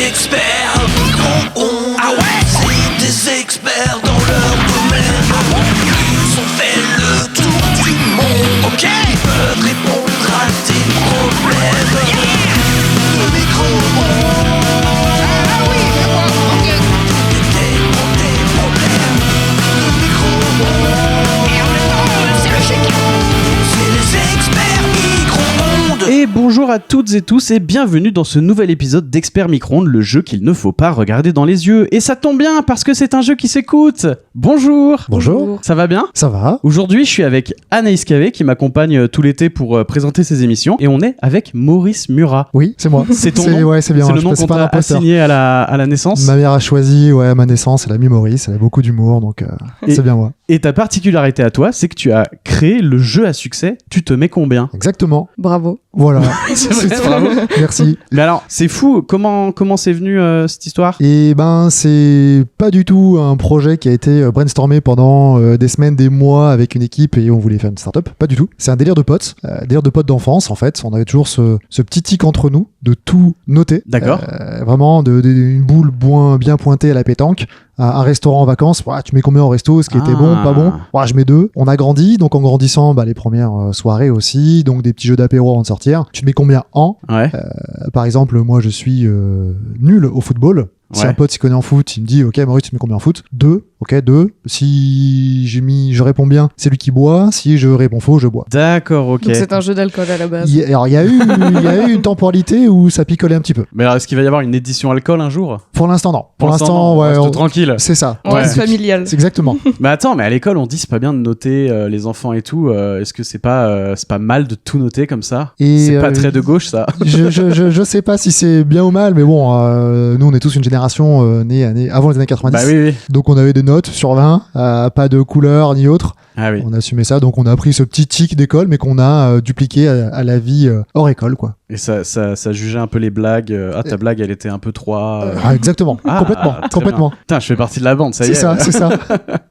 experts micro-ondes. Ah ouais, c'est des experts dans leur domaine. Ils ont fait le tour du monde. Ok, ils peuvent répondre à tes problèmes. Le micro-ondes. Ah oui, c'est moi, ok. Tes problèmes. Le micro-ondes. Et en même temps, c'est le chéquier. C'est les experts micro-ondes. Et bonjour à toutes et tous et bienvenue dans ce nouvel épisode d'Experts Micro-ondes, le jeu qu'il ne faut pas regarder dans les yeux. Et ça tombe bien parce que c'est un jeu qui s'écoute. Bonjour. Bonjour. Ça va bien ? Ça va. Aujourd'hui, je suis avec Anaïs Cavé qui m'accompagne tout l'été pour présenter ses émissions. Et on est avec Maurice Murat. Oui, c'est moi. C'est ton nom ? Ouais, c'est bien. C'est le je nom passe qu'on pas t'a l'imposteur. assigné à la naissance. Ma mère a choisi ma naissance, elle a mis Maurice, elle a beaucoup d'humour, donc Et- c'est bien moi. Et ta particularité à toi, c'est que tu as créé le jeu à succès Tu te mets combien ? Exactement. Bravo. Voilà. C'est vrai, bravo. Merci. Mais alors, c'est fou, comment c'est venu cette histoire ? Et ben, c'est pas du tout un projet qui a été brainstormé pendant des semaines, des mois avec une équipe et on voulait faire une start-up. Pas du tout. C'est un délire de potes, d'enfance en fait. On avait toujours ce petit tic entre nous de tout noter. D'accord. Vraiment, une boule bien pointée à la pétanque. Un restaurant en vacances, tu mets combien au resto, ce qui était bon, pas bon. Je mets 2. On a grandi, donc en grandissant, les premières soirées aussi, donc des petits jeux d'apéro avant de sortir. Tu te mets combien en ? Ouais. Par exemple, moi je suis nul au football. Si Ouais. un pote s'y connaît en foot, il me dit ok Maurice tu mets combien en foot ? 2. Ok 2. Si je réponds bien, c'est lui qui boit. Si je réponds faux, je bois. D'accord, ok. Donc c'est un jeu d'alcool à la base. Alors il y a eu une temporalité où ça picolait un petit peu. Mais alors, est-ce qu'il va y avoir une édition alcool un jour ? Pour l'instant non. Pour non, l'instant on ouais. reste tranquille. C'est ça. On reste familial. C'est exactement. Mais attends, mais à l'école, on dit c'est pas bien de noter les enfants et tout. Est-ce que c'est pas mal de tout noter comme ça ? Et, C'est pas très de gauche, ça. je sais pas si c'est bien ou mal, mais bon, nous on est tous une génération née avant les années 90. Bah oui. Donc on avait des notes sur 20, pas de couleur ni autre. Ah oui. On assumait ça, donc on a pris ce petit tic d'école, mais qu'on a dupliqué à la vie hors école, quoi. Et ça jugeait un peu les blagues. Ta blague, elle était un peu trop... Exactement, Ah, très complètement. Putain, je fais partie de la bande, ça y est. C'est ça.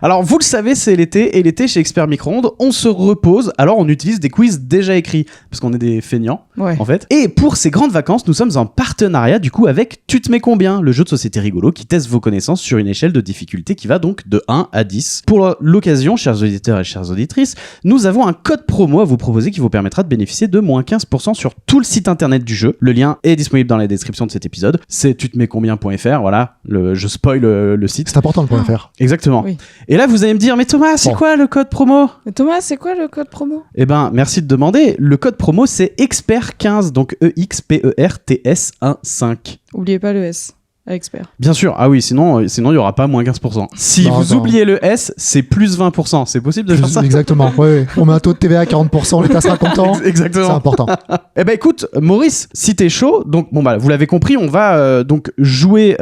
Alors, vous le savez, c'est l'été, et l'été, chez Expert Micro-ondes, on se repose, alors on utilise des quiz déjà écrits, parce qu'on est des feignants, Ouais. en fait. Et pour ces grandes vacances, nous sommes en partenariat, du coup, avec Tu te mets combien ? Le jeu de société rigolo qui teste vos connaissances sur une échelle de difficulté qui va donc de 1 à 10. Pour l'occasion, chers auditeurs et chères auditrices, nous avons un code promo à vous proposer qui vous permettra de bénéficier de moins 15% sur tout le site internet du jeu. Le lien est disponible dans la description de cet épisode. C'est tutemetscombien.fr, voilà. Je spoil le site. C'est important le point .fr. Exactement. Oui. Et là, vous allez me dire, mais Thomas, c'est Bon. quoi le code promo ? Mais Thomas, c'est quoi le code promo ? Eh ben, merci de demander. Le code promo, c'est EXPERT15, donc EXPERTS15. Oubliez pas le S à expert. Bien sûr. Ah oui, sinon, il y aura pas moins 15%. Si Non, vous non. oubliez le S, c'est plus 20%. C'est possible de faire ça ? Exactement. Ouais. On met un taux de TVA à 40%, l'État sera content. C'est Exactement. important. Eh ben écoute, Maurice, si t'es chaud, donc vous l'avez compris, on va donc jouer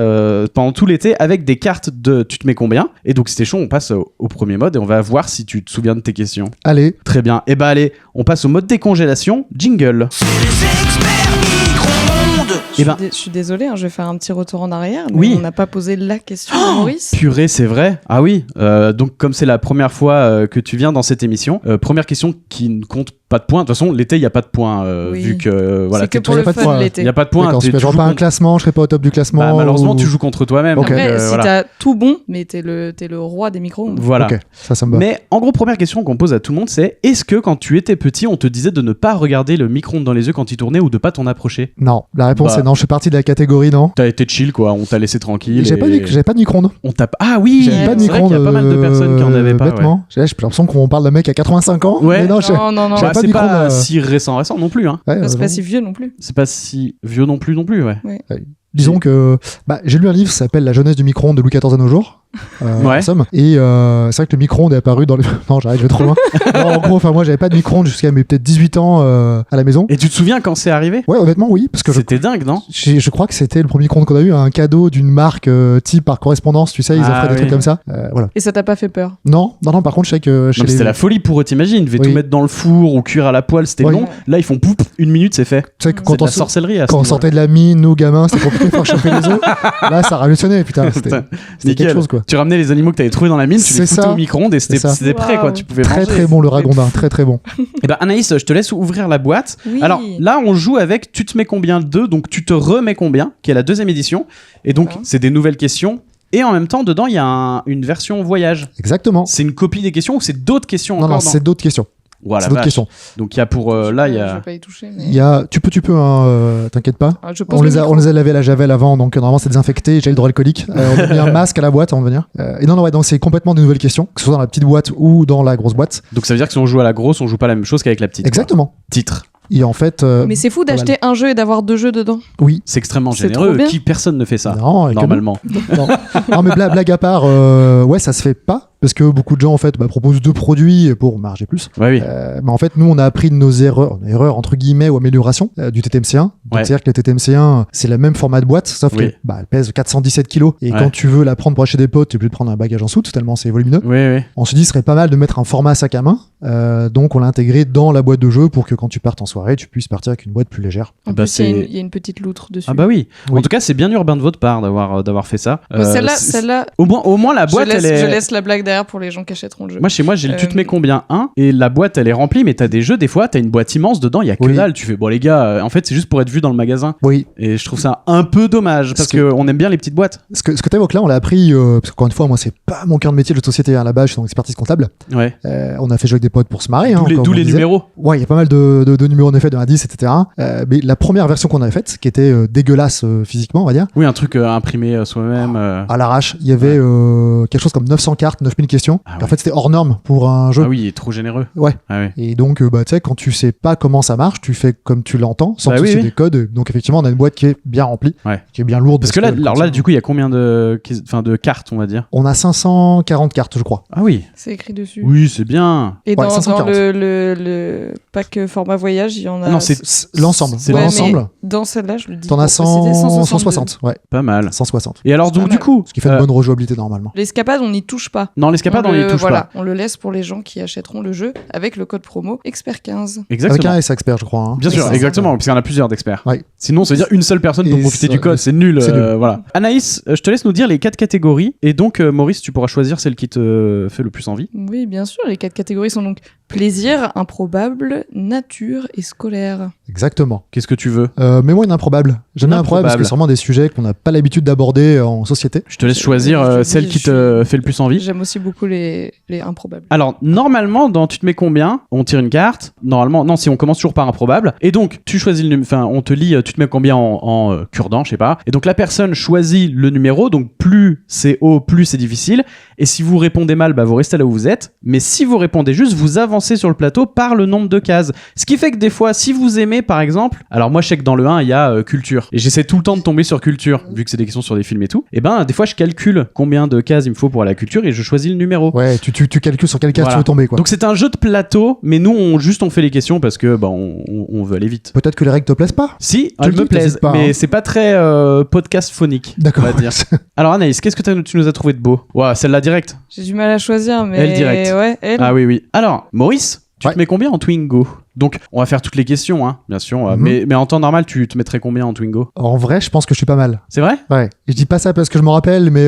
pendant tout l'été avec des cartes de Tu te mets combien ? Et donc si t'es chaud, on passe au premier mode et on va voir si tu te souviens de tes questions. Allez, Très bien. Eh ben allez, on passe au mode décongélation. Jingle. C'est les experts micro-ondes. Eh ben- Je suis désolée, je vais faire un petit retour en arrière, mais Oui. on n'a pas posé la question à Maurice. Purée, c'est vrai. Ah oui. Donc comme c'est la première fois que tu viens dans cette émission, première question qui ne compte pas de points. De toute façon, l'été, il n'y a pas de points Oui. vu que voilà. C'est que t'es- pour y a le pas de fun points. l'été. Il n'y a pas de points. d'accord, t'es super. Genre toujours pas un contre- classement, je serai pas au top du classement. Bah, malheureusement, ou- tu joues contre toi-même. Ok. Après, si voilà. t'as tout bon, mais t'es le roi des micro-ondes. Voilà. Ok, ça me va. Mais en gros, première question qu'on pose à tout le monde, c'est est-ce que quand tu étais petit, on te disait de ne pas regarder le micro-ondes dans les yeux quand il tournait ou de pas t'en approcher ? Non, la réponse Bah. est non, je fais partie de la catégorie non. T'as été chill, quoi. On t'a laissé tranquille. J'avais pas de micro-ondes. On tape. Ah oui. J'avais pas de C'est vrai qu'il micro-ondes. y a pas mal de personnes qui en avaient pas. Ouais. Bêtement. J'ai l'impression qu'on parle d'un mec à 85 ans. Ouais. Mais non, Non, non, non. J'avais Bah, pas de c'est pas micro-ondes, si récent non plus. Hein. ouais, C'est pas si vieux non plus. C'est pas si vieux non plus, ouais. Disons que j'ai lu un livre qui s'appelle La jeunesse du micro-ondes de Louis XIV à nos jours. Ouais. En somme. Et c'est vrai que le micro-ondes est apparu dans le. Non, j'arrête, je vais trop loin. Non, en gros, moi, j'avais pas de micro-ondes jusqu'à mes peut-être 18 ans à la maison. Et tu te souviens quand c'est arrivé ? Ouais, honnêtement, oui. Parce que C'était dingue, non ? je crois que c'était le premier micro-ondes qu'on a eu, un cadeau d'une marque type par correspondance, tu sais, ils Ah, offraient des oui. trucs comme ça. Voilà. Et ça t'a pas fait peur ? Non, par contre, je sais que chez Non, mais c'était la folie pour eux, t'imagines. Ils devaient Oui. tout mettre dans le four ou cuire à la poêle, c'était Oui. long. Là, ils font pouf, 1 minute, c'est fait. Tu sais que C'est quand de on la sorcellerie à ce quand on niveau-là. sortait de la mine, nous gamins, c'était compliqué de faire chauffer les os. Là, ça révolutionnait, putain. C'était Putain, quelque nickel. chose, quoi. Tu ramenais les animaux que t'avais trouvés dans la mine, tu les C'est foutais ça. au micro-ondes et C'est ça. c'était prêt, quoi. Waouh. Tu pouvais Très manger. très bon le ragondin, très très bon. Et ben Anaïs, je te laisse ouvrir la boîte. Oui. Alors là, on joue avec Tu te mets combien 2, donc Tu te remets combien, qui est la 2e édition. Et donc, D'accord. c'est des nouvelles questions. Et en même temps, dedans, il y a une version voyage. Exactement. C'est une copie des questions ou c'est d'autres questions Non, encore non, c'est d'autres questions. Voilà, C'est d'autres vache. questions. Donc il y a pour là, il y Je a. vais pas y toucher. Mais... Il y a, tu peux, hein, t'inquiète pas. Ah, je pose On le les micro. a lavés à la javel avant, donc normalement c'est désinfecté, gel hydroalcoolique. On a mis un masque à la boîte avant de venir. Et non, ouais, donc c'est complètement de nouvelles questions, que ce soit dans la petite boîte ou dans la grosse boîte. Donc ça veut dire que si on joue à la grosse, on joue pas la même chose qu'avec la petite. Exactement. Quoi. Titre. Et en fait, Mais c'est fou d'acheter un jeu et d'avoir 2 jeux dedans. oui. C'est extrêmement C'est généreux. trop bien. Personne ne fait ça Non, et que normalement. non. Non, mais blague à part, ouais, ça se fait pas. Parce que beaucoup de gens en fait proposent 2 produits pour marger plus. Ouais, oui. Mais en fait, nous, on a appris de nos erreurs entre guillemets ou améliorations du TTMC1. Donc, Ouais. c'est-à-dire que le TTMC1, c'est le même format de boîte, sauf Oui. elle pèse 417 kilos. Et Ouais. quand tu veux la prendre pour acheter des potes, tu es obligé de prendre un bagage en soute, tellement c'est volumineux. Oui, oui. On se dit, ce serait pas mal de mettre un format sac à main. Donc, on l'a intégré dans la boîte de jeu pour que quand tu partes en soirée, tu puisses partir avec une boîte plus légère. En Bah, plus, il y a c'est- une- il y a une petite loutre dessus. Ah bah oui. Oui. En tout cas, c'est bien urbain de votre part d'avoir fait ça. Bah, C'est- celle-là, Au moins la boîte, je laisse, elle est. je laisse la blague derrière pour les gens qui achèteront le jeu. Moi, chez moi, j'ai le Tu te Euh, mets combien 1 et la boîte, elle est remplie, mais t'as des jeux, des fois, t'as une boîte immense dedans, il y a que Oui. dalle. Tu fais, bon, les gars, en fait, c'est juste pour être vu dans le magasin. Oui. Et je trouve ça un peu dommage parce Parce que- qu'on aime bien les petites boîtes. Ce que tu évoques là, on l'a appris, parce qu'encore une fois, moi, c'est pas mon cœur de métier de société. À la base, je suis dans l'expertise comptable. Ouais. On a fait jouer avec des potes pour se marrer. hein, D'où comme on les disait. numéros. Ouais, il y a pas mal de numéros en effet, de indices, etc. Mais la première version qu'on avait faite, qui était dégueulasse physiquement, on va dire, Oui, un truc imprimé soi-même. à l'arrache, il y avait quelque chose comme 900 cartes, 9000 questions. Ah En ouais. fait, c'était hors norme pour un jeu. Ah oui, il est trop généreux. Ouais. Ah ouais. Et donc, tu sais, quand tu sais pas comment ça marche, tu fais comme tu l'entends, sans Bah te oui, soucier oui. des codes. Donc, effectivement, on a une boîte qui est bien remplie, Ouais. qui est bien lourde. Parce que là, alors là, du coup, il y a combien de cartes, on va dire? on a 540 cartes, je crois. Ah oui. C'est écrit dessus. Oui, c'est bien. Et Ouais, dans 540. le pack format voyage, il y en a. Ah non, c'est L'ensemble. c'est Dans Ouais, l'ensemble, mais dans celle-là, je le dis. t'en as pour préciser, 160. Ouais, pas mal. 160. Et alors, C'est pas donc, du mal. coup. Ce qui fait une bonne rejouabilité normalement. L'escapade, on n'y touche pas. Non, l'escapade, on n'y touche voilà, pas. on le laisse pour les gens qui achèteront le jeu avec le code promo Expert15. Avec Exactement. un S expert, je crois. hein. Bien sûr, C'est ça. exactement, parce qu'il y en a plusieurs d'experts. Ouais. Sinon, ça veut dire une seule personne peut Et profiter ça- du code, c'est nul. c'est nul. Voilà. Anaïs, je te laisse nous dire les 4 catégories. Et donc, Maurice, tu pourras choisir celle qui te fait le plus envie. Oui, bien sûr, les 4 catégories sont donc plaisir, improbable, nature et scolaire. Exactement. Qu'est-ce que tu veux? Mais moi, une improbable. J'aime bien improbable parce que Improbable. c'est vraiment des sujets qu'on n'a pas l'habitude d'aborder en société. Je te laisse Je- choisir je te celle dis, qui je te fait le plus envie. J'aime aussi beaucoup les improbables. Alors, normalement, dans Tu te mets combien, on tire une carte. Normalement, non, si on commence toujours par improbable. Et donc, tu choisis le numéro. Enfin, on te lit Tu te mets combien en cure-dent, je sais pas. Et donc, la personne choisit le numéro. Donc, plus c'est haut, plus c'est difficile. Et si vous répondez mal, bah, vous restez là où vous êtes. Mais si vous répondez juste, vous avancez sur le plateau par le nombre de cases. Ce qui fait que des fois, si vous aimez, par exemple. Alors, moi, je sais que dans le 1, il y a culture. Et j'essaie tout le temps de tomber sur culture, vu que c'est des questions sur des films et tout. Et ben, des fois, je calcule combien de cases il me faut pour aller à la culture et je choisis le numéro. Ouais, tu calcules sur quel cas Voilà. tu veux tomber, quoi. Donc c'est un jeu de plateau, mais nous on fait les questions parce que bah, on veut aller vite. Peut-être que les règles te plaisent pas. Si, Tu elles le me dis, plaisent, t'hésites pas, mais hein. c'est pas très podcast phonique. D'accord. On va dire. Alors Anaïs, qu'est-ce que tu nous as trouvé de beau? Ouah, celle-là direct. J'ai du mal à choisir, mais. Elle, direct. Ouais, elle. Ah oui, oui. Alors, Maurice, tu Ouais. te mets combien en Twingo? Donc, on va faire toutes les questions, hein, bien sûr. Mhm. Mais en temps normal, tu te mettrais combien en Twingo? En vrai, je pense que je suis pas mal. C'est vrai? Ouais. Et je dis pas ça parce que je me rappelle, mais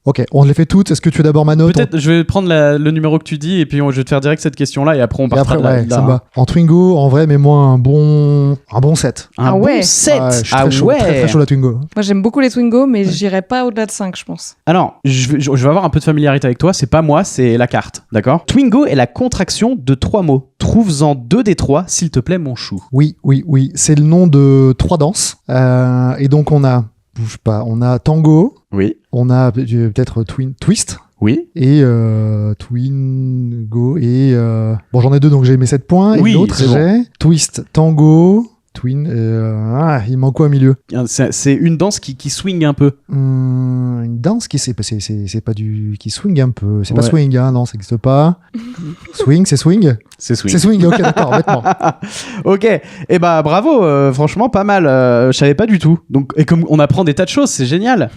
ok, on les fait toutes. Est-ce que tu veux d'abord ma note? Peut-être, je vais prendre le numéro que tu dis et puis je vais te faire direct cette question-là et après on Et partira après, de là. ouais, de là, ça me hein. va. En Twingo, en vrai, mets-moi un bon 7. Un Ah bon ouais. 7. Ouais, je suis Ah très chaud, ouais. très chaud la Twingo. Moi, j'aime beaucoup les Twingo, mais j'irai pas au-delà de 5, je pense. Alors, je vais avoir un peu de familiarité avec toi. C'est pas moi, c'est la carte, d'accord? Twingo est la contraction de 3 mots. Trouve-en 2 des 3, s'il te plaît, mon chou. Oui. C'est le nom de 3 danses. Et donc, on a, bouge pas, on a tango, Oui. on a peut-être twist. Oui. Et Twingo et bon, j'en ai 2, donc j'ai mes 7 points. Oui, Et l'autre, c'est bon. j'ai twist, tango, twin. Il manque quoi au milieu? C'est une danse qui swing un peu. Une danse qui c'est pas du qui swing un peu. C'est pas Ouais. swing, hein, non, ça n'existe pas. Swing, c'est swing. C'est swing. C'est swing. Ok, d'accord, bêtement. Ok. Et bah bravo, franchement pas mal. Je savais pas du tout. Donc et comme on apprend des tas de choses, c'est génial.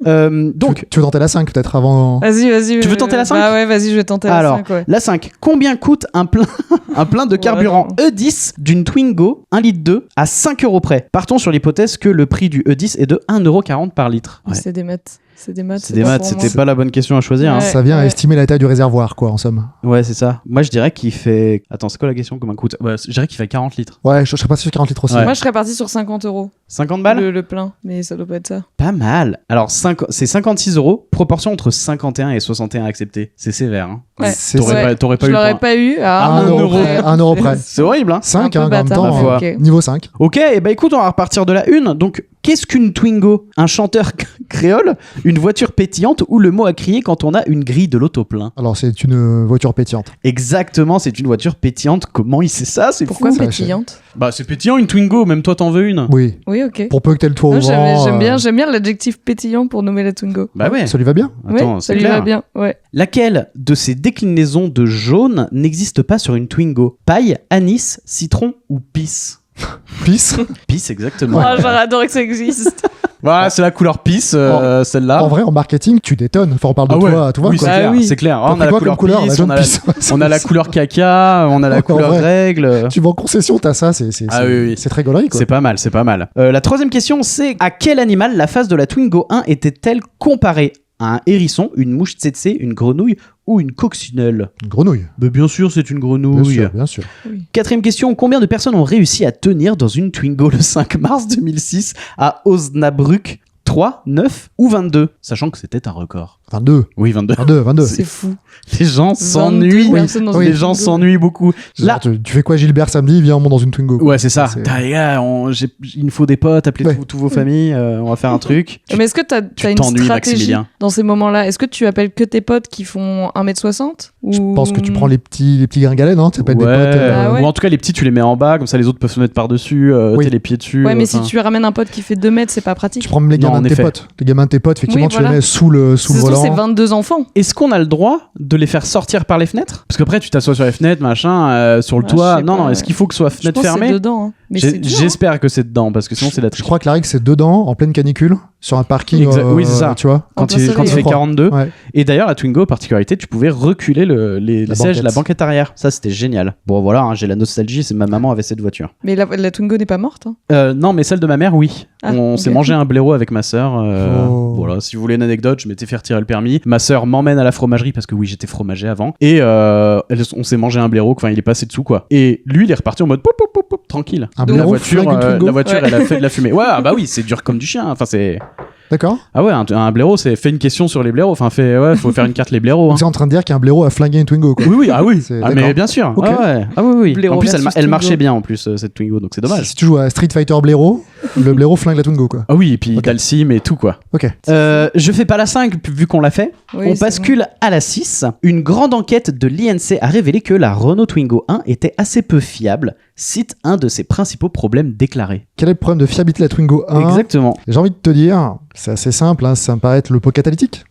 Donc tu veux tenter la 5 peut-être avant. Vas-y. Tu veux tenter la 5? Bah ouais, vas-y, je vais tenter alors la 5, ouais. la 5. Combien coûte un plein de carburant E10 d'une Twingo 1,2 litre à 5 € près? Partons sur l'hypothèse que le prix du E10 est de 1,40 € par litre. Ouais. C'est des maths. C'est des maths. C'est des maths, c'était pas la bonne question à choisir. Hein. Ouais. Ça vient à estimer la taille du réservoir, quoi, en somme. Ouais, c'est ça. Moi, je dirais qu'il fait. Attends, c'est quoi la question? Combien coûte? Je dirais qu'il fait 40 litres. Ouais, je serais pas sur 40 litres aussi. Ouais. Moi, je serais parti sur 50 €. 50 balles? Le plein, mais ça doit pas être ça. Pas mal. Alors, c'est 56 €, proportion entre 51 et 61 acceptés. C'est sévère. Hein. Ouais. C'est T'aurais ça. pas, t'aurais pas Je eu le l'aurais point. pas eu à Un 1 euro euro près, 1 euro près. C'est horrible, hein. Cinq, Un peu hein, en même bâtard, temps. ouais. Ok. Niveau 5. Ok, et bah écoute, on va repartir de la une. Donc, qu'est-ce qu'une Twingo? Un chanteur créole? Une voiture pétillante? Ou le mot à crier quand on a une grille de l'auto-plein? Alors, c'est une voiture pétillante. Exactement, c'est une voiture pétillante. Comment il sait ça? C'est Pourquoi fou. pétillante? Bah, c'est pétillant une Twingo, même toi t'en veux une. Oui. Oui, ok. Pour peu que t'aies le toit Non, au vent. j'aime bien l'adjectif pétillant pour nommer la Twingo. Bah ouais. Ça lui va bien. Attends, Ouais, c'est ça lui clair. va bien. Ouais. Laquelle de ces déclinaisons de jaune n'existe pas sur une Twingo? Paille, anis, citron ou pisse? Pisse. Pisse, exactement. Oh, j'aurais adoré que ça existe. Voilà, c'est la couleur pisse, celle-là. En vrai, en marketing, tu détonnes. Enfin, on parle de Ah ouais. toi, tu vois. Oui, quoi. c'est Ah clair. oui. C'est clair. T'as On pris a la quoi couleur comme couleur? pisse, La jaune on a la, pisse. on a la couleur caca, on a la En couleur vrai. règle. Tu vas en concession, t'as ça. C'est Ah oui, oui. c'est très gaulerie, quoi. C'est pas mal, c'est pas mal. La troisième question, c'est à quel animal la face de la Twingo 1 était-elle comparée? À un hérisson, une mouche tsetse, une grenouille ou une coccinelle? Une grenouille. Mais bien sûr, c'est une Bien grenouille. sûr, bien sûr. Quatrième question, combien de personnes ont réussi à tenir dans une Twingo le 5 mars 2006 à Osnabrück? 3, 9 ou 22? Sachant que c'était un record. 22. Oui, 22. 22. C'est fou. Les gens 22 s'ennuient. personnes dans Oui. Les une gens Twingo. s'ennuient beaucoup. Là, Genre, tu fais quoi, Gilbert, samedi? Viens, on monte dans une Twingo. ouais, c'est ça. C'est- T'as, les gars, il nous faut des potes, appelez Ouais. tous vos familles, on va faire un truc. Mais est-ce que t'as une t'ennuies, stratégie Maximilien. dans ces moments-là? Est-ce que tu appelles que tes potes qui font 1m60 ou... Je pense que tu prends les petits gringalets, non? Ça peut être des Ouais. potes. Ah ouais. Ou en tout cas, les petits, tu les mets en bas, comme ça les autres peuvent se mettre par-dessus, Oui. t'as les pieds dessus. Ouais, mais si enfin. tu ramènes un pote qui fait 2 mètres, c'est pas pratique. Tu prends même les Non, gamins en de tes effet. potes. Les gamins de tes potes, effectivement, Oui, tu voilà. les mets sous le Ça se trouve, volant. c'est 22 enfants. Est-ce qu'on a le droit de les faire sortir par les fenêtres? Parce qu'après, tu t'assois sur les fenêtres, machin, sur le Ah, je toit. sais Non, pas. non, est-ce qu'il faut que ce soit Je fenêtre pense que c'est fermée? dedans. Hein. Mais c'est dur, hein. J'espère que c'est dedans, parce que sinon, c'est la Je triche. crois que la règle, c'est dedans, en pleine canicule, sur un parking. Oui, c'est ça. Tu vois? En Quand plein il soleil, fait je crois. 42. Ouais. Et d'ailleurs, la Twingo, particularité, tu pouvais reculer les La sièges, banquette. la banquette arrière. Ça, c'était génial. Bon, voilà, hein, j'ai la nostalgie, c'est ma maman avait cette voiture. Mais la Twingo n'est pas morte. Hein. Non, mais celle de ma mère, oui. Ah, On ok. s'est mangé un blaireau avec ma sœur. Oh. Voilà, si vous voulez une anecdote, je m'étais fait retirer le permis. Ma sœur m'emmène à la fromagerie parce que oui, j'étais fromager avant. Et on s'est mangé un blaireau, enfin, il est passé dessous, quoi. Et lui, il est reparti en mode pop, pop, pop, pop, tranquille. Un la blaireau voiture, flingue une Twingo. la voiture, Ouais. elle a fait de la fumée. Ouais, ah bah oui, c'est dur comme du chien. Enfin, c'est. D'accord? Ah ouais, un blaireau, c'est fait une question sur les blaireaux. Enfin, faut faire une carte les blaireaux. Hein. Donc, c'est en train de dire qu'un blaireau a flingué une Twingo, quoi. Oui, oui, ah oui. C'est- Ah, mais d'accord. bien sûr. Ok. Ah ouais. Ah oui, oui. Blaireau En plus, versus elle marchait Twingo. bien en plus, cette Twingo, donc c'est dommage. Si tu joues à Street Fighter blaireau, le blaireau flingue la Twingo, quoi. Ah oui, et puis Ok. t'as le sim et tout, quoi. Ok. Je fais pas la 5, vu qu'on l'a fait. Oui, On c'est bascule à la 6. Une grande enquête de l'INC a révélé que la Renault Twingo 1 était assez peu fiable. Cite un de ses principaux problèmes déclarés. Quel est le problème de fiabilité de la Twingo 1? Exactement. J'ai envie de te dire, c'est assez simple, hein, ça me paraît être le pot catalytique.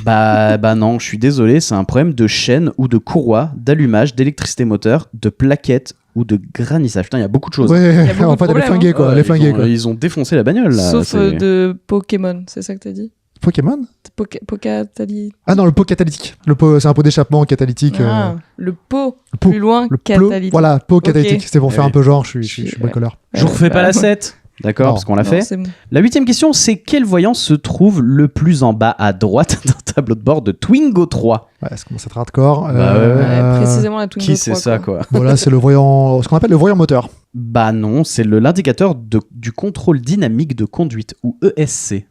Bah non, je suis désolé, c'est un problème de chaîne ou de courroie, d'allumage, d'électricité moteur, de plaquettes ou de granissage. Putain, il y a beaucoup de choses. Ouais, beaucoup en de fait, elle est problèmes, flinguée, hein. quoi. Elle est flinguée, quoi. Ils ont défoncé la bagnole, là. Sauf c'est- de Pokémon, c'est ça que t'as dit? Pokémon? Pocatali. Ah non, le pot catalytique. Le pot, c'est un pot d'échappement catalytique. Ah, le pot, le pot. plus loin, Le catalytique. Voilà, pot Ok. catalytique. C'était pour faire Oui. un peu genre, je suis bricoleur. Je vous refais pas la 7. D'accord, Non. parce qu'on l'a Non, fait. c'est bon. La 8e question, c'est quel voyant se trouve le plus en bas à droite d'un tableau de bord de Twingo 3? Ouais, ça commence à être hardcore. Bah Ouais, précisément la Twingo Qui c'est 3, ça, quoi? Voilà, c'est le voyant, ce qu'on appelle le voyant moteur. Bah non, c'est l'indicateur du contrôle dynamique de conduite, ou ESC.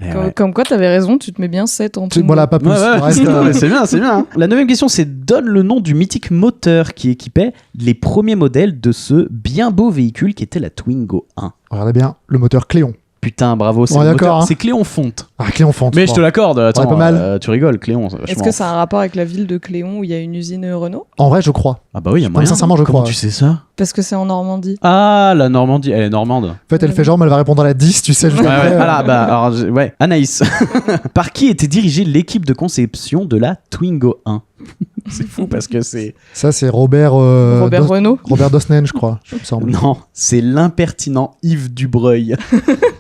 Eh ouais. Comme quoi, t'avais raison, tu te mets bien 7 en Twingo. Voilà, pas plus. Ouais, ouais, Reste, non, mais c'est bien, c'est bien. La 9e question, c'est donne le nom du mythique moteur qui équipait les premiers modèles de ce bien beau véhicule qui était la Twingo 1. Regardez bien, le moteur Cléon. Putain, bravo, c'est Ouais, le d'accord, moteur. hein. C'est Cléon Fonte. Ah, Cléon Fonte. Mais je te l'accorde, attends, pas mal. tu rigoles, Cléon. c'est Est-ce vachement- que ça a un rapport avec la ville de Cléon où il y a une usine Renault? En vrai, je crois. Ah bah oui, il y a Non, moyen. sincèrement, je Comment crois. tu sais ça? Parce que c'est en Normandie. Ah, la Normandie, elle est normande. En fait, elle fait genre, mais elle va répondre à la 10, tu sais, juste Ouais, après. ouais. Ah là, bah, alors, ouais. Anaïs. Par qui était dirigée l'équipe de conception de la Twingo 1? C'est fou parce que c'est... Ça, c'est Robert. Robert Renault. Robert Dosnen, je crois, il me semble. Non, c'est l'impertinent Yves Dubreuil.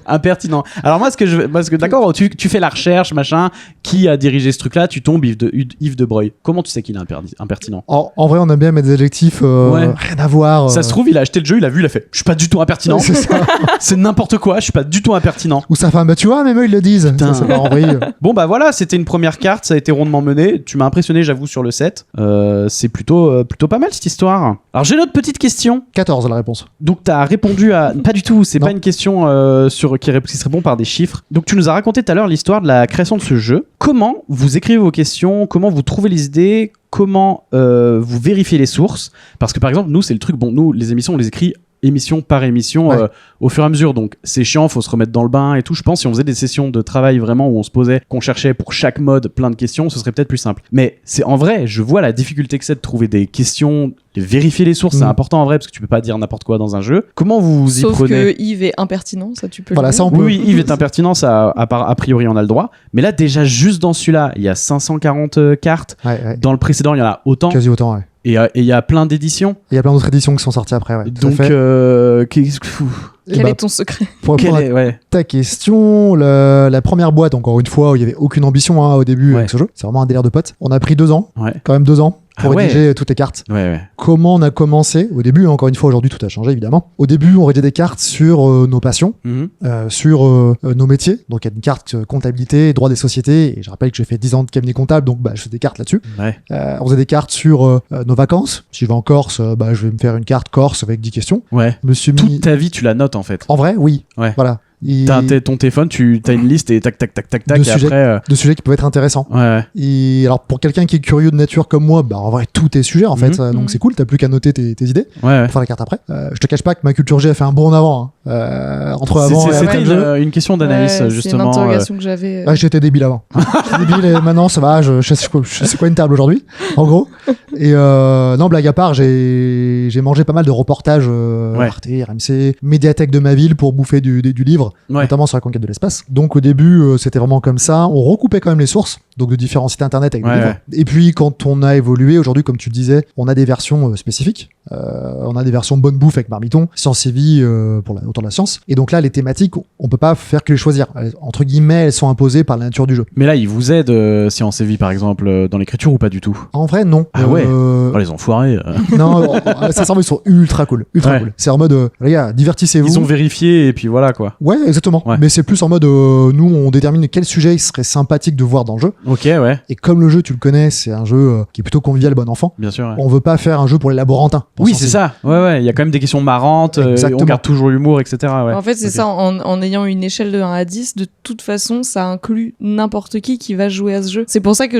Impertinent. Alors moi, parce que d'accord, tu fais la recherche, machin, qui a dirigé ce truc-là, tu tombes Yves de Broglie. Comment tu sais qu'il est impertinent? En vrai, on aime bien mettre des adjectifs rien à voir. Ça se trouve, il a acheté le jeu, il a vu, il a fait, je suis pas du tout impertinent. C'est ça. C'est n'importe quoi, je suis pas du tout impertinent. Ou sa femme, bah tu vois, même eux ils le disent. Ça m'a envoyé. Bon bah voilà, c'était une première carte, ça a été rondement mené. Tu m'as impressionné, j'avoue, sur le set. C'est plutôt pas mal cette histoire. Alors j'ai une autre petite question. 14 la réponse. Donc t'as répondu à... Pas du tout, c'est Non. pas une question qui se répond par des chiffres. Donc tu nous as raconté tout à l'heure l'histoire de la création de ce jeu. Comment vous écrivez vos questions? Comment vous trouvez les idées? Comment vous vérifiez les sources? Parce que par exemple, nous, c'est le truc, bon, nous, les émissions, on les écrit émission par émission au fur et à mesure, donc c'est chiant, faut se remettre dans le bain et tout. Je pense si on faisait des sessions de travail vraiment où on se posait, qu'on cherchait pour chaque mode plein de questions, ce serait peut-être plus simple. Mais c'est en vrai, je vois la difficulté que c'est de trouver des questions, de vérifier les sources. C'est important en vrai parce que tu peux pas dire n'importe quoi dans un jeu. Comment vous y Sauf prenez? que Yves est impertinent, ça tu peux Voilà, le dire. ça on peut. Oui, Yves est impertinent, ça a priori on a le droit. Mais là déjà juste dans celui-là, il y a 540 cartes. Ouais. Dans le précédent, il y en a autant. Quasi autant, ouais. Et il y a plein d'éditions. Il y a plein d'autres éditions qui sont sorties après, ouais. tout à Donc, fait. Quel bah, est ton secret? pour répondre à ouais. ta question, la première boîte, encore une fois, où il y avait aucune ambition au début avec ce jeu. C'est vraiment un délire de potes. On a pris 2 ans, Ouais. quand même 2 ans, pour Ah ouais. rédiger toutes les cartes. Ouais. Comment on a commencé? Au début, encore une fois, aujourd'hui tout a changé évidemment. Au début, on rédigeait des cartes sur nos passions, Mhm. sur nos métiers. Donc il y a une carte comptabilité, droit des sociétés. Et je rappelle que j'ai fait 10 ans de cabinet comptable, donc je fais des cartes là-dessus. Ouais. On faisait des cartes sur nos vacances. Si je vais en Corse, je vais me faire une carte Corse avec 10 questions. Ouais. Je me suis mis... Toute ta vie, tu la notes en fait. En vrai, oui. Ouais. Voilà. Ton téléphone, t'as une liste et tac, tac, tac, tac, tac. De Et sujets. après. De sujets qui peuvent être intéressants. Ouais. Et alors pour quelqu'un qui est curieux de nature comme moi, en vrai tout est sujet en fait, donc c'est cool, t'as plus qu'à noter tes idées Ouais. pour faire la carte après. Je te cache pas que ma culture G a fait un bond en avant, entre avant et après C'était le jeu. une question d'analyse Ouais, justement. C'est une interrogation que j'avais. J'étais débile avant. J'étais débile et maintenant ça va, je sais quoi une table aujourd'hui, en gros. Et non, blague à part, j'ai mangé pas mal de reportages Arte, RMC, médiathèque de ma ville pour bouffer du livre, Ouais. notamment sur la conquête de l'espace. Donc au début, c'était vraiment comme ça. On recoupait quand même les sources, donc de différents sites internet avec des livres. Et puis quand on a évolué, aujourd'hui, comme tu le disais, on a des versions spécifiques. On a des versions bonne bouffe avec Marmiton, Science et Vie autour de la science. Et donc là, les thématiques, on peut pas faire que les choisir. Entre guillemets, elles sont imposées par la nature du jeu. Mais là, il vous aide, Science et Vie par exemple, dans l'écriture ou pas du tout? En vrai, non. Ah ouais. Oh, les enfoirés. Non, sincèrement, ils sont ultra cool. Ultra cool. C'est en mode, les gars, divertissez-vous. Ils ont vérifié et puis voilà quoi. Ouais, exactement. Ouais. Mais c'est plus en mode, nous, on détermine quel sujet il serait sympathique de voir dans le jeu. Ok, ouais. Et comme le jeu, tu le connais, c'est un jeu qui est plutôt convivial, bon enfant. Bien sûr. Ouais. On veut pas faire un jeu pour les laborantins. Oui, c'est ça. Ouais. Il y a quand même des questions marrantes. Exactement. On garde toujours l'humour, etc. Ouais. En fait, c'est Ok. ça, en ayant une échelle de 1 à 10, de toute façon, ça inclut n'importe qui va jouer à ce jeu. C'est pour ça que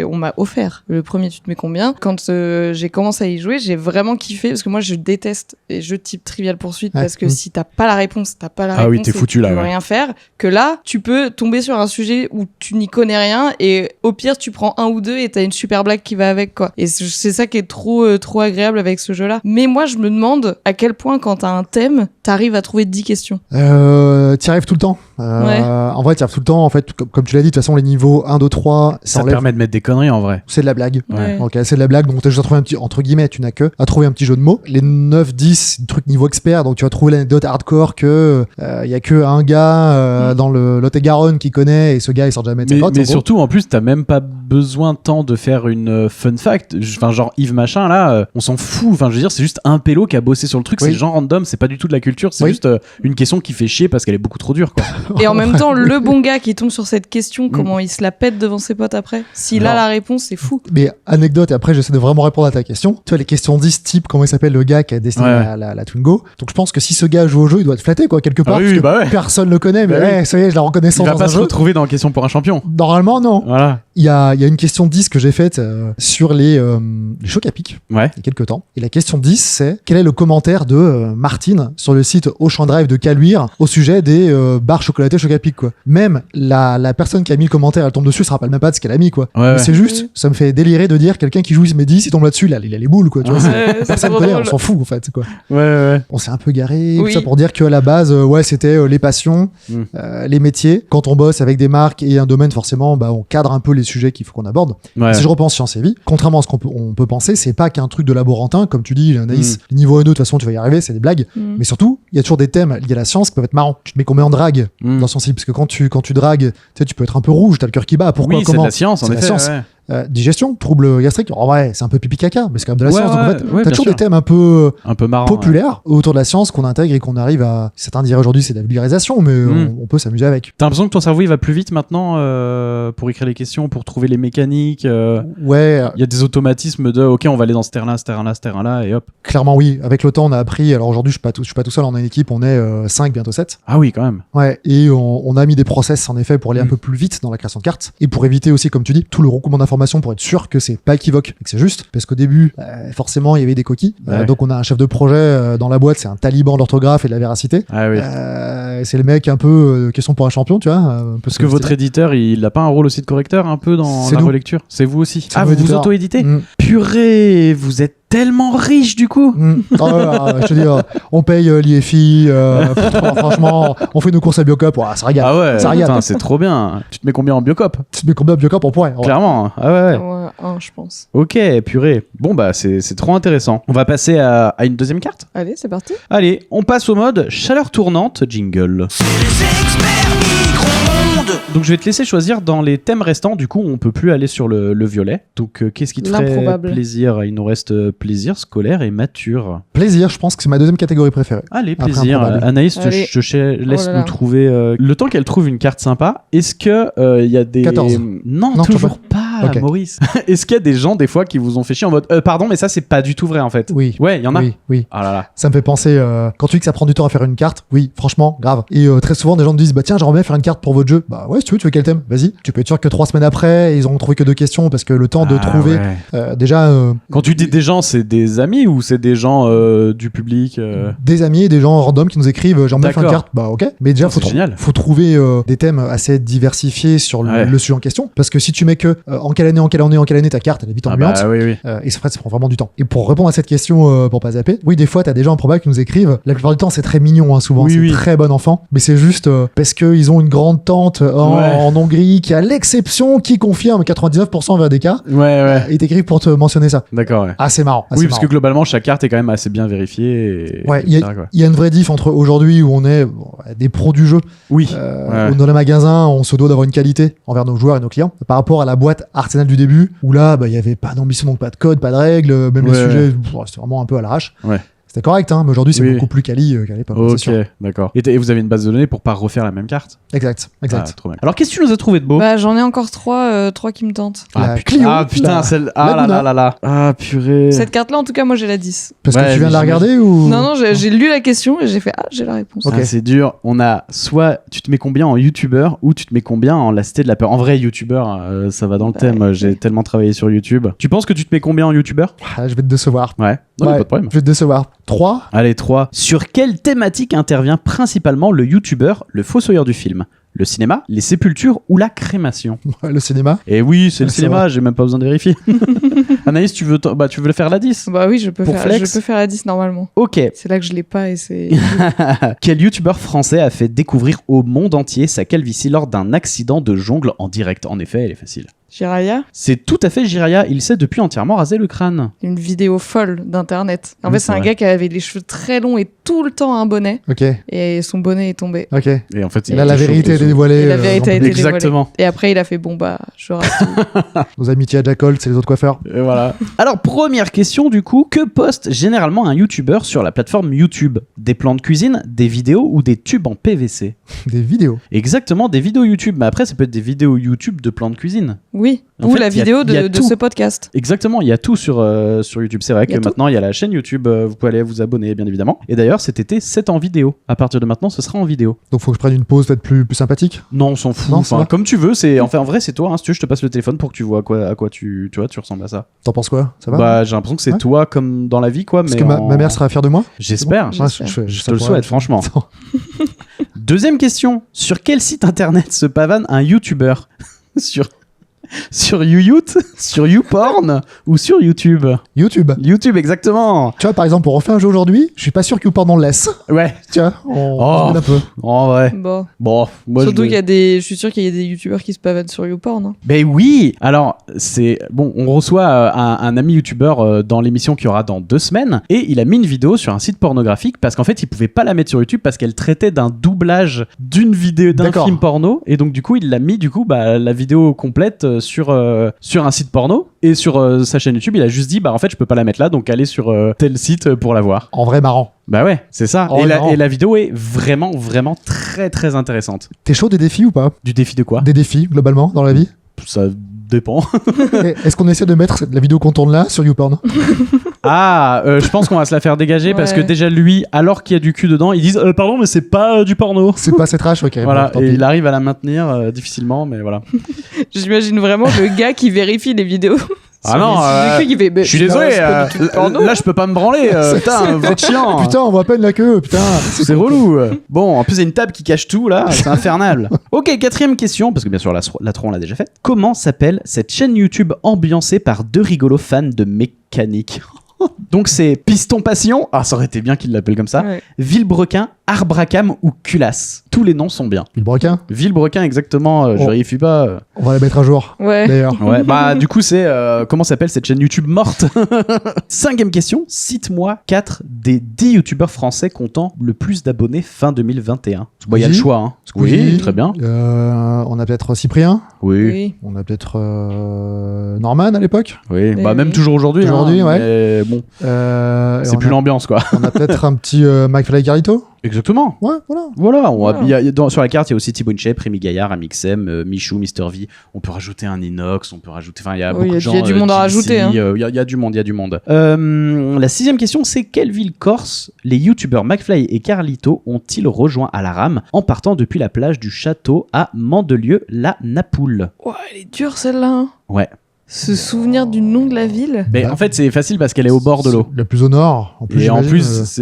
on m'a offert le premier Tu te mets combien, quand j'ai commencé à y jouer, j'ai vraiment kiffé, parce que moi, je déteste les jeux type Trivial Poursuite, parce que si t'as pas la réponse, Ah oui, t'es et foutu, tu là, peux ouais. rien faire, que là, tu peux tomber sur un sujet où tu n'y connais rien, et au pire, tu prends 1 ou 2 et t'as une super blague qui va avec, quoi. Et c'est ça qui est trop agréable avec ce jeu-là. Mais moi, je me demande à quel point, quand t'as un thème, t'arrives à trouver 10 questions. T'y arrives tout le temps. Ouais. En vrai, t'y arrives tout le temps. En fait, comme tu l'as dit, de toute façon, les niveaux 1, 2, 3, Ça te enlève. permet de mettre des conneries en vrai. C'est de la blague. Ouais. Ok, c'est de la blague. Donc, t'as juste à trouver un petit, entre guillemets, tu n'as que à trouver un petit jeu de mots. Les 9, 10, trucs niveau expert. Donc, tu vas trouver l'anecdote hardcore que, y a que un gars, dans le Lot-et-Garonne qui connaît, et ce gars, il sort jamais de ses potes. Mais en gros. surtout, en plus, t'as même pas besoin tant de faire une fun fact. Enfin, genre Yves Machin, là, on s'en fout. Enfin, je veux dire, c'est juste un pélo qui a bossé sur le truc. Oui. C'est genre random, c'est pas du tout de la culture. C'est Oui. juste une question qui fait chier parce qu'elle est beaucoup trop dure, quoi. Et en même temps, le bon gars qui tombe sur cette question, comment il se la pète devant ses potes après? S'il a Alors. la réponse, c'est fou. Mais anecdote, et après j'essaie de vraiment répondre à ta question. Tu vois, les questions 10 type, comment il s'appelle le gars qui a dessiné Ouais. la Twingo. Donc je pense que si ce gars joue au jeu, il doit être flatté, quoi, quelque part. Ah oui, parce que bah ouais. personne le connaît, mais Bah oui. ouais, ça y est, je la reconnaissance Il va dans pas un se jeu. retrouver dans Question pour un champion. Normalement, non. Voilà. Il y a une question 10 que j'ai faite sur les chocs à pic, Ouais. il y a quelques temps. Et la question 10, c'est quel est le commentaire de Martine sur le site Auchan Drive de Caluire au sujet des barres chocolatées choc à pic, quoi. Même la personne qui a mis le commentaire, elle tombe dessus, elle se rappelle même pas de ce qu'elle a mis, quoi. Ouais, Mais ouais. c'est juste, ça me fait délirer de dire quelqu'un qui joue mais 10, il tombe là-dessus, il a les boules, quoi. Tu vois, Ouais, c'est personne trop connaît, on drôle. s'en fout, en fait, quoi. Ouais. On s'est un peu garé, Oui. tout ça pour dire qu'à la base, c'était les passions, les métiers. Quand on bosse avec des marques et un domaine, forcément, on cadre un peu les sujets qu'il faut qu'on aborde. Ouais. Si je repense Science et Vie, contrairement à ce on peut penser, c'est pas qu'un truc de laborantin, comme tu dis, Anaïs, les niveaux 1 2, de toute façon, tu vas y arriver, c'est des blagues. Mais surtout, il y a toujours des thèmes liés à la science qui peuvent être marrants. Tu te mets combien en drague dans son site, parce que quand tu dragues, tu peux être un peu rouge, t'as le cœur qui bat. Pourquoi, oui, c'est comment de la science, en C'est de la effet. science. Ouais. Digestion, troubles gastriques, en vrai, c'est un peu pipi caca, mais c'est quand même de la Ouais, science. Donc, en fait, ouais, t'as bien toujours sûr. des thèmes un peu Un peu marrant. populaires autour de la science qu'on intègre et qu'on arrive à. Certains diraient aujourd'hui c'est de la vulgarisation, mais on peut s'amuser avec. T'as l'impression que ton cerveau il va plus vite maintenant pour écrire les questions, pour trouver les mécaniques. Ouais, Il y a des automatismes de OK, on va aller dans ce terrain-là, ce terrain-là, ce terrain-là, et hop. clairement oui. Avec le temps, on a appris. Alors aujourd'hui, je suis pas tout seul, on a une équipe, on est 5, bientôt 7. Ah oui, quand même. Ouais, et on a mis des process en effet pour aller un peu plus vite dans la création de cartes et pour éviter aussi, comme tu dis, tout le recoupement d'informations pour être sûr que c'est pas équivoque et que c'est juste. Parce qu'au début, forcément, il y avait des coquilles. Ouais. Donc on a un chef de projet dans la boîte, c'est un taliban de l'orthographe et de la véracité. Ah oui. C'est le mec un peu question pour un champion, tu vois. Parce que votre éditeur, il a pas un rôle aussi de correcteur un peu dans C'est la nous. relecture? C'est vous aussi? C'est Ah, nous, vous vous éditeur. auto-éditez? Mm. Purée, vous êtes tellement riche du coup. Ah ouais, je te dis, on paye l'IFI, franchement, on fait nos courses à Biocop, ça régale. Ah ouais, Ça régale. putain, c'est trop bien. Tu te mets combien en Biocop? Tu te mets combien de Biocop on pourrait. Clairement. Ah ouais. Ouais, un, je pense. Ok, purée. Bon bah c'est trop intéressant. On va passer à une deuxième carte. Allez, c'est parti. Allez, on passe au mode chaleur tournante jingle. C'est les experts micro-ondes. Donc je vais te laisser choisir dans les thèmes restants. Du coup, on peut plus aller sur le violet. Donc qu'est-ce qui te ferait L'improbable. plaisir? Il nous reste plaisir, scolaire et mature. Plaisir, je pense que c'est ma deuxième catégorie préférée. Allez, Après, plaisir. improbable. Anaïs, Allez. laisse Oh là nous là. trouver. Le temps qu'elle trouve une carte sympa, est-ce que il y a des. 14. Non, Non, toujours pas, Ok. Maurice. Est-ce qu'il y a des gens, des fois, qui vous ont fait chier en mode pardon, mais ça, c'est pas du tout vrai en fait? Oui. Ouais, il y en a. Oui. Ah là là. Ça me fait penser, quand tu dis que ça prend du temps à faire une carte, oui, franchement, grave. Et très souvent, des gens me disent, bah tiens, j'aimerais bien faire une carte pour votre jeu. Bah ouais, si tu veux quel thème? Vas-y. Tu peux être sûr que 3 semaines après, ils auront trouvé que 2 questions parce que le temps de Ah trouver, ouais. déjà, Quand tu dis des gens, c'est des amis ou c'est des gens du public des amis et des gens random qui nous écrivent, j'aimerais bien faire une D'accord. carte. Bah ok. Mais déjà, Oh, c'est génial. faut trouver des thèmes assez diversifiés sur Ouais. le sujet en question. Parce que si tu mets que en quelle année ta carte, elle est vite Ah ennuyante. bah oui, oui. Et ça prend vraiment du temps. Et pour répondre à cette question, pour pas zapper, oui, des fois, t'as des gens improbables qui nous écrivent. La plupart du temps, c'est très mignon, hein, souvent. Oui, c'est oui. très bon enfant. Mais c'est juste parce qu'ils ont une grande tante en Hongrie qui a l'exception qui confirme 99% vers des cas. Ouais. Et t'écris pour te mentionner ça. D'accord, ouais. Ah, c'est marrant. Oui, parce que globalement, chaque carte est quand même assez bien vérifiée. Ouais, etc., quoi. il y a une vraie diff entre aujourd'hui où on est des pros du jeu. Oui. Où dans les magasins, on se doit d'avoir une qualité envers nos joueurs et nos clients. Par rapport à la boîte artisanale du début, où là, il y avait pas d'ambition, donc pas de code, pas de règles, même les Ouais. sujets, c'était vraiment un peu à l'arrache. Ouais. C'était correct, hein, mais aujourd'hui, c'est Oui. beaucoup plus quali qu'à l'époque. c'est Ok, sûr. d'accord. Et vous avez une base de données pour pas refaire la même carte? Exact. Ah, trop bien. Alors, qu'est-ce que tu nous as trouvé de beau? Bah, j'en ai encore trois qui me tentent. La putain, Clio, putain, la- celle. Ah là Laguna. là là là. Ah purée. Cette carte-là, en tout cas, moi, j'ai la 10. Parce Ouais, que tu viens de la mais regarder ou Non, non, j'ai lu la question et j'ai fait, j'ai la réponse. Ok. Ah, c'est dur. On a soit tu te mets combien en youtubeur ou tu te mets combien en la cité de la peur. En vrai, youtubeur, ça va dans le Bah, thème. J'ai tellement travaillé sur YouTube. Tu penses que tu te mets combien en youtubeur? Ah, je vais te décevoir. Ouais. Non, Ouais, pas de problème. Je vais te décevoir. 3. Allez, 3. Sur quelle thématique intervient principalement le youtubeur, le fossoyeur du film? Le cinéma, les sépultures ou la crémation? Le cinéma. Et oui, c'est le C'est cinéma, vrai. j'ai même pas besoin de vérifier. Anaïs, tu veux le faire la 10? Bah oui, je peux Pour faire flex. la 10 normalement. Ok. C'est là que je l'ai pas et c'est. Quel youtubeur français a fait découvrir au monde entier sa calvitie lors d'un accident de jongle en direct? En effet, elle est facile. Jiraya, C'est tout à fait Jiraya, il s'est depuis entièrement rasé le crâne. une vidéo folle d'internet. En Oui, fait, c'est c'est un vrai. gars qui avait les cheveux très longs et tout le temps un bonnet Ok. et son bonnet est tombé. Ok. Et en fait, Et là, la vérité a été dévoilée. Et la vérité a été dévoilée. Exactement. Et après, il a fait bon bah, je rase tout. Nos amitiés à Jack Holt, c'est les autres coiffeurs. Et voilà. Alors, première question du coup, que poste généralement un youtubeur sur la plateforme YouTube? Des plans de cuisine, des vidéos ou des tubes en PVC? Des vidéos. Exactement, des vidéos YouTube. Mais après, ça peut être des vidéos YouTube de plans de cuisine. Oui. En Ou fait, la il y a- vidéo il y a de tout. ce podcast. Exactement, il y a tout sur YouTube. C'est vrai Il y a que tout. maintenant, il y a la chaîne YouTube. Vous pouvez aller vous abonner, bien évidemment. Et d'ailleurs, cet été, c'est en vidéo. À partir de maintenant, ce sera en vidéo. Donc faut que je prenne une pause peut-être plus sympathique. Non, on s'en fout. Non, ça Enfin, va. comme tu veux. C'est en vrai, c'est toi. Hein. Si tu veux, je te passe le téléphone pour que tu vois à quoi tu vois, tu ressembles à ça. T'en penses quoi? Ça va? Bah, j'ai l'impression que c'est Ouais. toi comme dans la vie, quoi. Parce Mais que ma en- mère sera fière de moi. J'espère. C'est bon. J'espère. Je te le souhaite, franchement. Deuxième question. Sur quel site internet se pavane un youtubeur? Sur Sur YouYout, sur YouPorn ou sur YouTube? YouTube. YouTube, exactement. Tu vois, par exemple, pour refaire un jeu aujourd'hui, je suis pas sûr que YouPorn on le laisse. Ouais. Tu vois, on Oh. se met un peu. En vrai. Bon. Bon, moi Surtout je... qu'il y a des. Je suis sûr qu'il y a des youtubeurs qui se pavanent sur YouPorn. Hein. Ben oui. Alors c'est bon, on reçoit un ami youtubeur dans l'émission qu'il y aura dans 2 semaines et il a mis une vidéo sur un site pornographique parce qu'en fait il pouvait pas la mettre sur YouTube parce qu'elle traitait d'un doublage d'une vidéo d'un D'accord. film porno et donc du coup il l'a mis la vidéo complète sur un site porno et sur sa chaîne YouTube il a juste dit bah en fait je peux pas la mettre là donc allez sur tel site pour la voir. En vrai, marrant. Bah ouais, c'est ça. Oh, non. Et la vidéo est vraiment très très intéressante. T'es chaud des défis ou pas? Du défi de quoi? Des défis, globalement, dans la vie? Ça dépend. Est-ce qu'on essaie de mettre la vidéo qu'on tourne là sur YouPorn? Je pense qu'on va se la faire dégager parce que Ouais. déjà lui, alors qu'il y a du cul dedans, ils disent pardon mais c'est pas du porno. C'est pas assez trash, ok. Voilà, bon, tant et pis. il arrive à la maintenir difficilement, mais voilà. J'imagine vraiment le gars qui vérifie les vidéos. Ah non, J'ai cru qu'il fait. je suis désolé, c'est pas du tout porno. là je peux pas me branler, putain, vous êtes chiant. Putain, on voit à peine la queue, putain. C'est relou. Bon, en plus, il y a une table qui cache tout, là. C'est infernal. Ok, 4e question, parce que bien sûr, la 3, on l'a déjà faite. Comment s'appelle cette chaîne YouTube ambiancée par 2 rigolos fans de mécanique? Donc, c'est Piston Passion. Ah, ça aurait été bien qu'il l'appelle comme ça. Ouais. Villebrequin, Arbracam ou Culasse. Tous les noms sont bien. Villebrequin, Villebrequin, exactement. Je Oh. vérifie pas. on va la mettre à jour. Ouais. D'ailleurs. Ouais, bah du coup c'est comment s'appelle cette chaîne YouTube morte? 5e question, cite-moi 4 des 10 youtubeurs français comptant le plus d'abonnés fin 2021. Bon, il y a le Squeezie. choix, hein. Oui, Squeezie. très bien. On a peut-être Cyprien. Oui, Oui. On a peut-être Norman à l'époque. oui. Oui, Bah même oui. toujours aujourd'hui. Aujourd'hui, hein, ouais. mais bon, Et c'est on plus a- l'ambiance quoi. On a peut-être un petit McFly Garito. Exactement. Ouais, voilà. Voilà, Voilà. sur la carte, il y a aussi Thibaut Inchep, Rémi Gaillard, Amixem, Michou, Mister V. On peut rajouter un Inox, on peut rajouter. Enfin, il y a Oui, beaucoup de il y a gens. du monde à JC, rajouter, hein. Il y a du monde, il y a du monde. La 6e question, c'est quelle ville corse les youtubeurs McFly et Carlito ont-ils rejoint à la rame en partant depuis la plage du château à Mandelieu-la-Napoule? Ouais, elle est dure celle-là. Hein. Ouais. Se souvenir du nom de la ville. Mais en fait, c'est facile parce qu'elle est au bord de l'eau. Le plus au nord. En plus, Et en j'imagine,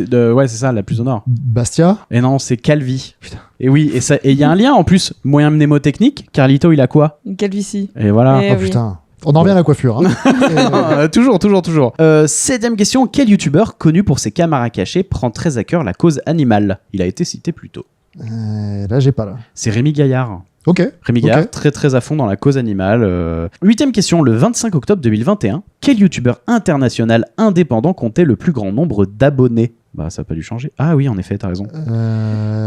plus, ouais, c'est ça, la plus au nord. Bastia. Et non, c'est Calvi. Putain. Et oui, et il y a un lien en plus, moyen mnémotechnique. Carlito, il a quoi? Une calvitie. Et voilà. Eh Oh oui. putain. On en revient à la coiffure. Hein. Toujours. 7e question, quel youtubeur connu pour ses caméras cachées prend très à cœur la cause animale? Il a été cité plus tôt. Là, j'ai pas là. C'est Rémi Gaillard. Ok. Rémi Ok. Gaillard, très à fond dans la cause animale. 8e question, le 25 octobre 2021, quel youtubeur international indépendant comptait le plus grand nombre d'abonnés? Bah, ça n'a pas dû changer. Ah oui, en effet, t'as raison.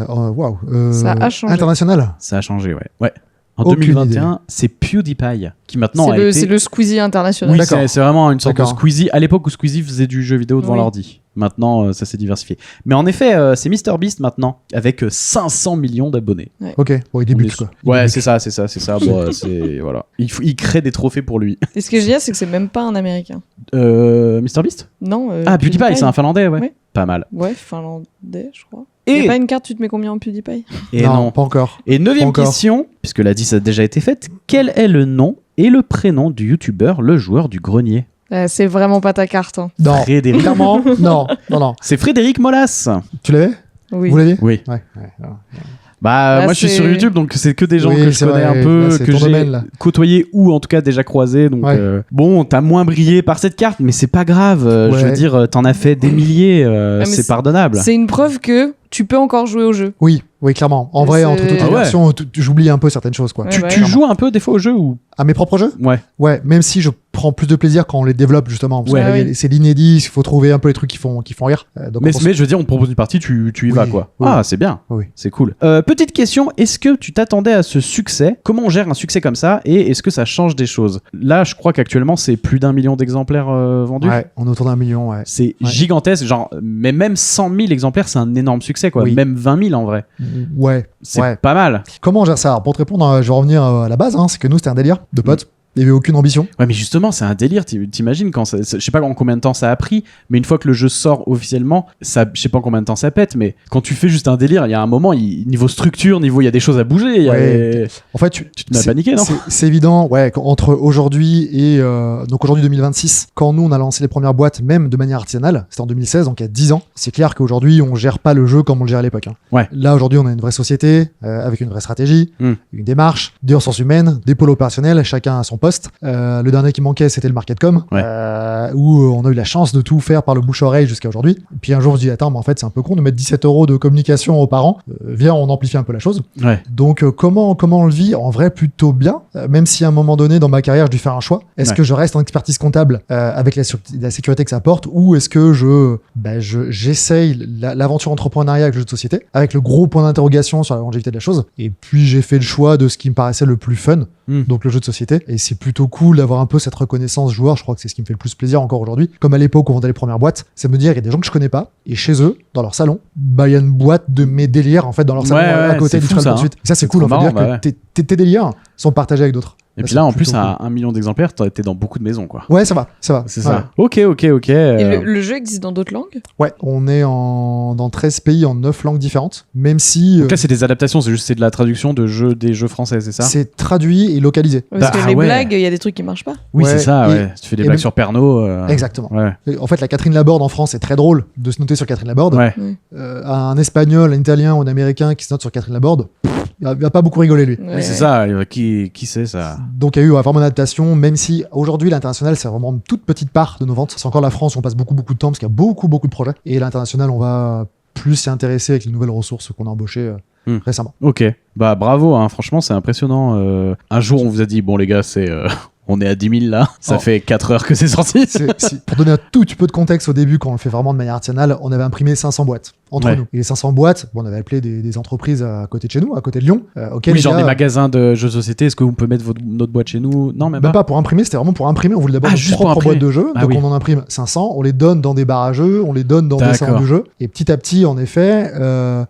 Waouh. Ça a changé. International. Ça a changé, ouais. Ouais. En Aucune 2021, c'est PewDiePie qui maintenant a été... C'est le Squeezie international. Oui, D'accord. c'est vraiment une sorte de D'accord. Squeezie. À l'époque où Squeezie faisait du jeu vidéo devant Oui. l'ordi. Maintenant, ça s'est diversifié. Mais en effet, c'est MrBeast maintenant, avec 500 millions d'abonnés. Ok. Bon, il On débute est- quoi. Ouais, c'est ça. Bon, voilà. Il crée des trophées pour lui. Et ce que je dis, c'est que c'est même pas un américain. MrBeast Non. PewDiePie, c'est un finlandais, ouais. Ouais. Pas mal. Ouais, finlandais, je crois. Il Et, y a pas une carte, tu te mets combien en PewDiePie? et non, non. pas encore. Et 9e encore. question, puisque la 10 a déjà été faite, quel est le nom et le prénom du youtubeur, le joueur du grenier? C'est vraiment pas ta carte. Hein. Non. Frédéric. Clairement, non. C'est Frédéric Molas. Tu l'avais? Oui. Vous l'aviez? Oui. Ouais. Bah, Là, moi je suis c'est- sur YouTube, donc c'est que des gens Oui, que je c'est connais vrai, un peu, là, c'est que ton j'ai domaine, là. côtoyé ou en tout cas déjà croisé. Donc Ouais. bon, t'as moins brillé par cette carte, mais c'est pas grave. Je Ouais. veux dire, t'en as fait des milliers, mais c'est c'est- pardonnable. C'est une preuve que tu peux encore jouer au jeu. Oui, clairement. En Mais vrai, c'est- entre toutes les Ah ouais. versions, j'oublie un peu certaines choses quoi. Ouais, Tu, ouais. tu joues un peu des fois au jeu ou À mes propres jeux? ouais. Ouais, même si je prends plus de plaisir quand on les développe justement. Parce Ouais, que là, oui. c'est l'inédit, il faut trouver un peu les trucs qui font rire. Donc Mais, on mais je veux dire, on te propose une partie, tu y vas Oui, quoi. oui. Ah, c'est bien. Oui. C'est cool. Petite question, est-ce que tu t'attendais à ce succès? Comment on gère un succès comme ça? Et est-ce que ça change des choses? Là, je crois qu'actuellement, c'est plus d'1 million d'exemplaires vendus. Ouais, on est autour d'1 million, ouais. C'est Ouais. gigantesque, genre, mais même 100 000 exemplaires, c'est un énorme succès, quoi. Oui. Même 20 000 en vrai. Ouais. C'est Ouais. pas mal. Comment on gère ça? Alors, pour te répondre, je vais revenir à la base, hein, c'est que nous, c'était un délire de potes. Il n'y avait aucune ambition. Ouais, mais justement, c'est un délire. T'imagines quand je sais pas en combien de temps ça a pris, mais une fois que le jeu sort officiellement, ça, je sais pas en combien de temps ça pète, mais quand tu fais juste un délire, il y a un moment, niveau structure, il y a des choses à bouger. il y a- Ouais. En fait, Tu te mets à c'est- paniquer, non? C'est évident, ouais, entre aujourd'hui et donc aujourd'hui 2026, quand nous on a lancé les premières boîtes, même de manière artisanale, c'était en 2016, donc il y a 10 ans. C'est clair qu'aujourd'hui on gère pas le jeu comme on le gérait à l'époque. Hein. Ouais. Là aujourd'hui on a une vraie société avec une vraie stratégie, Mm. une démarche, des ressources humaines, des pôles opérationnels, chacun a son poste. Le dernier qui manquait, c'était le Marketcom, Ouais. où on a eu la chance de tout faire par le bouche-oreille jusqu'à aujourd'hui. Et puis un jour, je dis, attends, mais en fait, c'est un peu con de mettre 17 € de communication aux parents. Viens, on amplifie un peu la chose. Ouais. Donc, comment on le vit? En vrai, plutôt bien. Même si à un moment donné, dans ma carrière, je dû faire un choix. Est-ce Ouais. que je reste en expertise comptable avec la sécurité que ça apporte, ou est-ce que j'essaye l'aventure entrepreneuriale avec le jeu de société, avec le gros point d'interrogation sur la longévité de la chose. Et puis, j'ai fait le choix de ce qui me paraissait le plus fun, donc le jeu de société. Et c'est plutôt cool d'avoir un peu cette reconnaissance joueur. Je crois que c'est ce qui me fait le plus plaisir encore aujourd'hui. Comme à l'époque où on vendait les premières boîtes, c'est de me dire, il y a des gens que je connais pas, et chez eux, dans leur salon, il y a une boîte de mes délires, en fait, dans leur salon, à côté c'est du fou, Trial ça, Pursuit. Ça, c'est C'est cool, trop on peut marrant, dire que tes délires sont partagés avec d'autres. Et puis c'est là, en plus, plutôt à 1 million d'exemplaires, t'es dans beaucoup de maisons, quoi. Ouais, ça va. C'est ça. Ok. Et le jeu existe dans d'autres langues? Ouais, on est dans 13 pays en 9 langues différentes, même si Donc là, c'est des adaptations, c'est de la traduction des jeux français, c'est ça? c'est traduit et localisé. Parce que les ouais. blagues, il y a des trucs qui marchent pas. Oui, Ouais, c'est ça, et- ouais. Si tu fais des et blagues même- sur Pernod. Exactement. Ouais. Et en fait, la Catherine Laborde en France, c'est très drôle de se noter sur Catherine Laborde. Ouais. Un Espagnol, un Italien ou un Américain qui se note sur Catherine Laborde, il va pas beaucoup rigoler, lui. Ouais. Oui, c'est ça. Qui c'est ça? Donc il y a eu vraiment une adaptation, même si aujourd'hui l'international c'est vraiment une toute petite part de nos ventes. C'est encore la France où on passe beaucoup de temps parce qu'il y a beaucoup de projets. Et l'international, on va plus s'y intéresser avec les nouvelles ressources qu'on a embauchées récemment. Ok. Bah bravo, hein. Franchement, c'est impressionnant. Un jour, on vous a dit, bon les gars, on est à 10 000 là. Ça Oh. fait 4 heures que c'est sorti. Pour donner un tout petit peu de contexte au début, quand on le fait vraiment de manière artisanale, on avait imprimé 500 boîtes entre Ouais. nous. Et les 500 boîtes, on avait appelé des entreprises à côté de chez nous, à côté de Lyon. Ok, Oui, les genre gars, des magasins de jeux de société. Est-ce que vous pouvez mettre notre boîte chez nous? Non, même Même pas. pas pour imprimer, c'était vraiment pour imprimer. On voulait d'abord Ah, notre juste pour propre imprimer. boîte de jeu. Ah Donc oui. on en imprime 500, on les donne dans des bars à jeux, on les donne dans des D'accord. salons de jeux. Et petit à petit, en effet,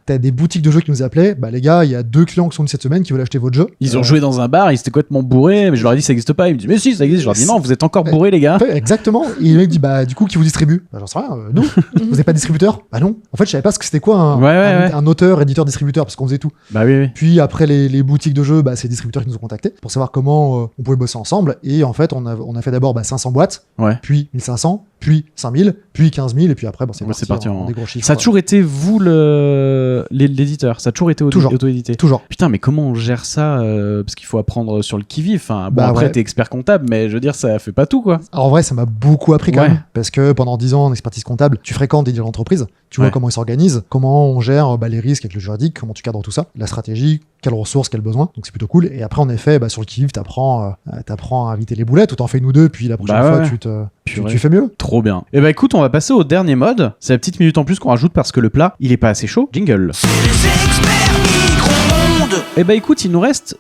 t'as des boutiques de jeux qui nous appelaient. Bah les gars, il y a 2 clients qui sont venus cette semaine qui veulent acheter votre jeu. Ils ont joué dans un bar, ils étaient complètement bourrés, mais je leur ai dit ça existe pas. Ils me disent mais si, ça existe. Je leur dis non, vous êtes encore bourrés les gars. Ouais, exactement. Et le mec dit bah du coup qui vous distribue? Bah j'en sais rien. Nous. Vous n'êtes pas distributeur? Bah non. En fait je savais pas ce que c'était quoi un auteur, éditeur, distributeur parce qu'on faisait tout. Bah oui. Puis après les boutiques de jeux, bah, c'est les distributeurs qui nous ont contactés pour savoir comment on pouvait bosser ensemble. Et en fait, on a fait d'abord 500 boîtes, Ouais. puis 1500, puis 5000, puis 15 000, et puis après, c'est Ouais, c'est parti en- des gros chiffres. Ça a toujours été vous l'éditeur. Ça a toujours été Toujours. auto-édité. Toujours. Putain, mais comment on gère ça Parce qu'il faut apprendre sur le qui-vive. Enfin, bon, Bah après, ouais. t'es expert comptable, mais je veux dire, ça fait pas tout, quoi. Alors en vrai, ça m'a beaucoup appris quand Ouais. même, parce que pendant 10 ans en expertise comptable, tu fréquentes des entreprises, tu vois Ouais. comment ils s'organisent, comment on gère les risques avec le juridique, comment tu cadres tout ça, la stratégie, quelles ressources, quels besoins, donc c'est plutôt cool. Et après, en effet, sur le qui-vive, t'apprends à éviter les boulettes, ou t'en fais une ou deux, puis la prochaine Bah fois, ouais. tu Purée. fais mieux. Trop bien. Et bah écoute, on va passer au dernier mode. C'est la petite minute en plus qu'on rajoute parce que le plat, il est pas assez chaud. Jingle. C'est les experts micro-ondes. Et bah écoute, il nous reste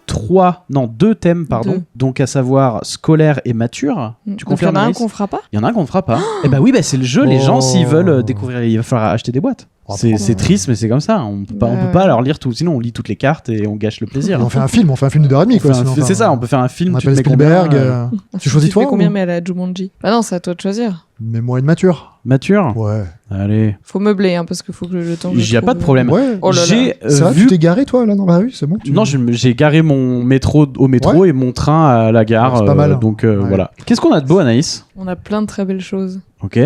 2 thèmes, pardon. Deux. Donc à savoir scolaire et mature. Tu Donc, il y confirmes en a un Anaïs qu'on fera pas? Il y en a un qu'on ne fera pas. Et bah oui, c'est le jeu. Les gens, s'ils veulent découvrir, il va falloir acheter des boîtes. Oh, C'est triste, mais c'est comme ça. On peut Ouais. pas leur lire tout. Sinon, on lit toutes les cartes et on gâche le plaisir. Et on fait un film de 2h30, quoi. sinon, C'est ça, on peut faire un film. On tu te appelle mets combien, Spielberg. Tu choisis Tu toi fais combien, ou- mais à la Jumanji? Bah non, c'est à toi de choisir. Mais moi, une mature. Mature. Ouais. Allez. Faut meubler, hein, parce qu'il faut que le temps que je Il y a pas de trouve- problème. Ouais. Oh là là. J'ai Ça va, vu. tu t'es garé, toi, là, dans la rue? C'est bon? Non, j'ai garé mon métro au métro et mon train à la gare. Ouais, c'est pas mal. Donc Ouais. voilà. Qu'est-ce qu'on a de beau, Anaïs? On a plein de très belles choses. Ok.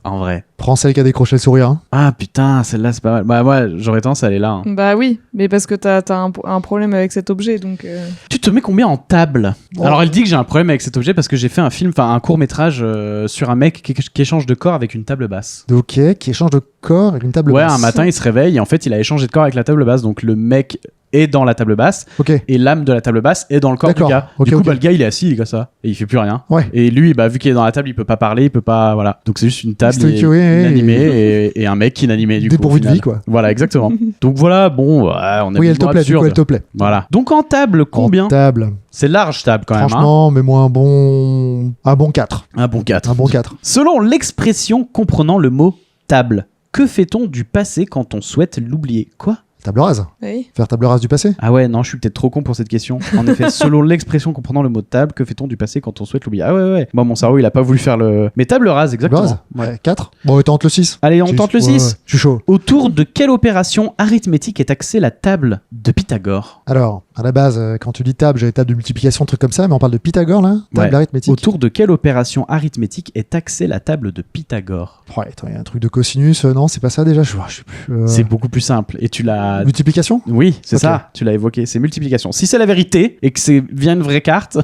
En vrai. Prends celle qui a décroché le sourire. Hein. Ah putain, celle-là c'est pas mal. Bah ouais, j'aurais tendance à aller là. hein. Bah oui, mais parce que t'as un problème avec cet objet, donc... Tu te mets combien en table? Oh. Alors elle dit que j'ai un problème avec cet objet parce que j'ai fait un court métrage sur un mec qui échange de corps avec une table basse. Ok, qui échange de corps avec une table Ouais, basse. un matin il se réveille et en fait il a échangé de corps avec la table basse. Donc le mec est dans la table basse Ok. et l'âme de la table basse est dans le corps du D'accord. gars. Ok, du coup ok. bah, le gars il est assis, il est comme ça et il fait plus rien. Ouais. Et lui, bah, vu qu'il est dans la table, il peut pas parler, il peut pas. Voilà. Donc c'est juste une table C'était que, ouais, inanimée et un mec inanimé du coup. Dépourvu au de final. vie, quoi. Voilà, exactement. Donc voilà, bon, ouais, on a Oui, mis elle te le mot plaît, du coup, absurde. elle te plaît. Voilà. Donc en table, combien En table. C'est large table quand même. Hein. Franchement, mets-moi un bon 4. Un bon 4. Un bon 4. Selon l'expression comprenant le mot table, que fait-on du passé quand on souhaite l'oublier? Quoi? Table rase. Oui. Faire table rase du passé. Ah ouais, non, je suis peut-être trop con pour cette question. En effet, selon l'expression comprenant le mot table, que fait-on du passé quand on souhaite l'oublier? Ah ouais. Moi, mon cerveau, il a pas voulu faire le. Mais table rase, Table exactement. rase. Ouais, 4. Bon, tente le 6. Allez, on tente le 6. Ouais, je suis chaud. Autour de quelle opération arithmétique est axée la table de Pythagore? Alors, à la base, quand tu dis table, j'avais table de multiplication, truc comme ça, mais on parle de Pythagore, là. Table Ouais. arithmétique. Autour de quelle opération arithmétique est axée la table de Pythagore? Ouais, attends, il y a un truc de cosinus. Non, c'est pas ça déjà. Je sais plus. C'est beaucoup plus simple. Et tu l'as Bah, Multiplication. oui, c'est Ok. ça, tu l'as évoqué, c'est multiplication. Si c'est la vérité et que c'est vient une vraie carte,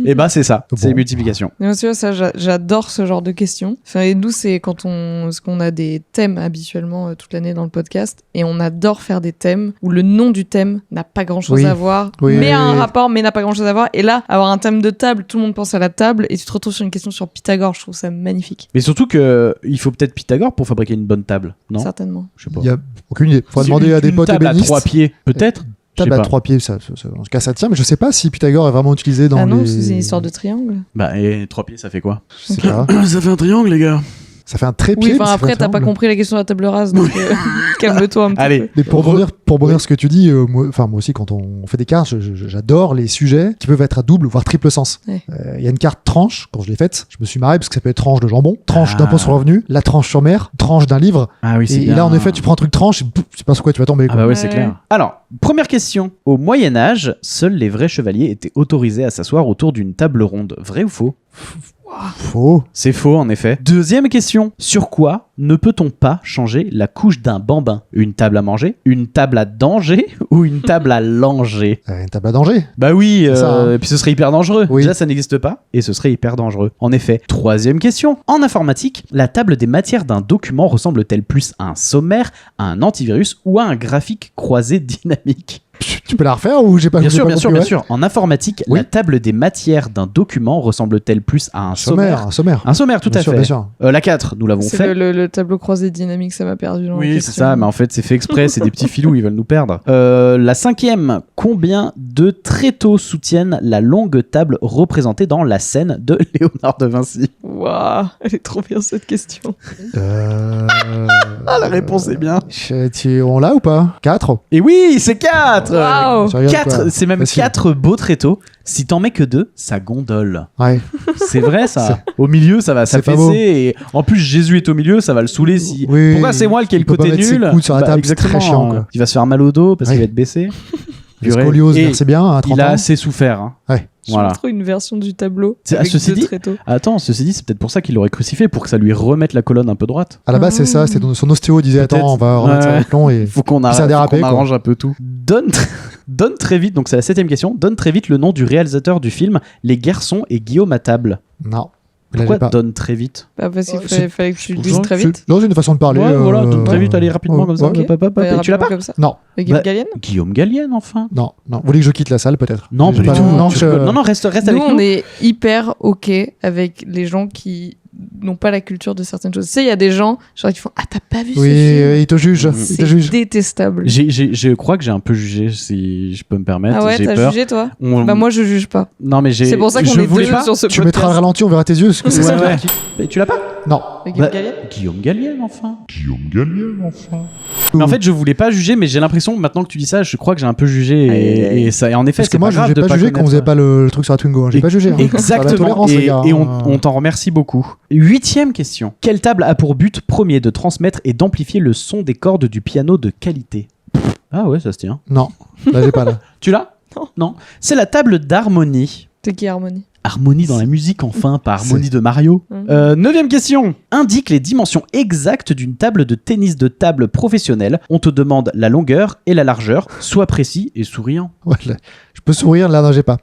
et bah c'est ça, c'est Bon. multiplication. Mais tu vois, ça, j'adore ce genre de questions. Enfin, et nous, c'est parce qu'on a des thèmes habituellement toute l'année dans le podcast, et on adore faire des thèmes où le nom du thème n'a pas grand-chose Oui. à voir, Oui, mais oui, a un oui. rapport, mais n'a pas grand-chose à voir. Et là, avoir un thème de table, tout le monde pense à la table, et tu te retrouves sur une question sur Pythagore. Je trouve ça magnifique, Mais surtout que il faut peut-être Pythagore pour fabriquer une bonne table, non? certainement. Je sais pas. Il y a aucune idée. Faudra Si demander à des une potes table à ébénistes. 3 pieds, peut-être. Je sais Table à pas. 3 pieds, en tout cas ça tient, mais je sais pas si Pythagore est vraiment utilisé dans Ah non, les. parce que c'est une histoire de triangle. Bah et 3 pieds, ça fait quoi? Je sais pas. Ça fait un triangle, les gars. Ça fait un trépied. Oui, mais enfin ça fait après, un t'as pas triangle. compris la question de la table rase, donc calme-toi un petit peu. Allez, Mais pour rebondir ce que tu dis, moi aussi, quand on fait des cartes, j'adore les sujets qui peuvent être à double voire triple sens. Ouais. Il y a une carte tranche, quand je l'ai faite, je me suis marré parce que ça peut être tranche de jambon, tranche Ah. d'impôt sur le revenu, la tranche sur mer, tranche d'un livre. Ah oui, c'est Et bien. là, en effet, tu prends un truc tranche, et pouf, tu sais pas sur quoi tu vas tomber. Ah Quoi. bah ouais, c'est Ouais. clair. Alors, première question. Au Moyen-Âge, seuls les vrais chevaliers étaient autorisés à s'asseoir autour d'une table ronde. Vrai ou faux? Faux. C'est faux, en effet. Deuxième question. Sur quoi ne peut-on pas changer la couche d'un bambin? Une table à manger, une table à danger ou une table à langer? Une table à danger. Bah oui, C'est ça, hein. et puis ce serait hyper dangereux. Oui. Déjà, ça n'existe pas, et ce serait hyper dangereux. En effet. Troisième question. En informatique, la table des matières d'un document ressemble-t-elle plus à un sommaire, à un antivirus ou à un graphique croisé dynamique? Tu peux la refaire ou j'ai pas Bien j'ai sûr, pas bien sûr, compris, bien ouais. sûr. En informatique, Oui. la table des matières d'un document ressemble-t-elle plus à un sommaire? Un sommaire. Un sommaire, tout Bien à sûr, fait. bien sûr. La 4, nous l'avons C'est fait. le tableau croisé dynamique, ça m'a perdu dans la Oui, c'est question. ça, mais en fait, c'est fait exprès, c'est des petits filous, ils veulent nous perdre. La 5e, combien de tréteaux soutiennent la longue table représentée dans la scène de Léonard de Vinci? Waouh, elle est trop bien cette question. Ah, la réponse est bien. On l'a ou pas 4. Et oui, c'est 4! Waouh. 4, c'est même Facile. 4 beaux tréteaux. Si t'en mets que 2, ça gondole. Ouais. C'est vrai ça. Au milieu, ça va C'est pas beau. s'affaisser. Et en plus, Jésus est au milieu, ça va le saouler. Si... Oui, Pourquoi c'est moi qui ai le il peut pas côté mettre ses nul? coudes sur la table, c'est très exactement. chiant, quoi. Il va se faire mal au dos parce qu'il Ouais. va être baissé. Les Purée. scolioses, Et merci bien, à 30 il a ans. assez souffert. Hein. Ouais. Je Voilà. trouve une version du tableau. C'est- avec ceci deux dit- tréteaux. Attends, ceci dit, c'est peut-être pour ça qu'il l'aurait crucifié, pour que ça lui remette la colonne un peu droite. À la base, c'est ça, c'était son ostéo disait Peut-être. attends, on va remettre ça Ouais. à plomb et. Faut qu'on Ça a arrête, dérapé, qu'on quoi. arrange un peu tout. Donne très vite, donc c'est la 7e question, donne très vite le nom du réalisateur du film Les Garçons et Guillaume à table. Non. Là, Pourquoi j'ai pas. donne très vite? Bah, parce qu'il c'est- fallait que tu le trouve dises ça- très vite. Non, c'est une façon de parler. Ouais, voilà, donne très vite, allez rapidement ouais, comme ça. ouais. Hop, hop, hop, Ouais, et tu l'as pas? rapidement comme ça. Non, Et Guillaume Bah, Gallienne. Guillaume Gallienne, enfin. non. Vous voulez que je quitte la salle peut-être Non, J'ai pas du tout. Non, Tu je- rigoles. Non, reste Nous, avec nous. on est hyper OK avec les gens qui n'ont pas la culture de certaines choses. Tu sais, il y a des gens genre, qui font Ah, t'as pas vu ce Oui, film il te juge. Il te C'est juge. détestable. Je crois que j'ai un peu jugé, si je peux me permettre. Ah ouais, j'ai t'as peur. jugé toi On- Bah, moi, je juge pas. Non, mais j'ai. C'est pour ça je qu'on est voulais deux pas. sur ce Tu mettras un podcast. ralenti, on verra tes yeux. Parce que c'est Ouais, ça. ouais. Mais tu l'as pas? Non. Et Guillaume Bah, Gallienne Guillaume Gallienne, enfin. Mais en fait, je voulais pas juger, mais j'ai l'impression, maintenant que tu dis ça, je crois que j'ai un peu jugé. Et ça, et en effet, Parce que c'est moi, pas grave j'ai de pas jugé quand connaître. vous avez pas le truc sur la Twingo. hein. J'ai pas jugé. hein. Ça va, la Exactement. tolérance, les gars, Et hein. on t'en remercie beaucoup. 8e question. Quelle table a pour but premier de transmettre et d'amplifier le son des cordes du piano de qualité? Ah ouais, ça se tient. Non, là, j'ai pas là. Tu l'as? Non. C'est la table d'harmonie. C'est qui Harmonie Harmonie dans la musique, enfin, pas harmonie de Mario. Mhm. 9e question. Indique les dimensions exactes d'une table de tennis de table professionnelle. On te demande la longueur et la largeur. Sois précis et souriant. Ouais, là, je peux sourire, là, non, j'ai pas.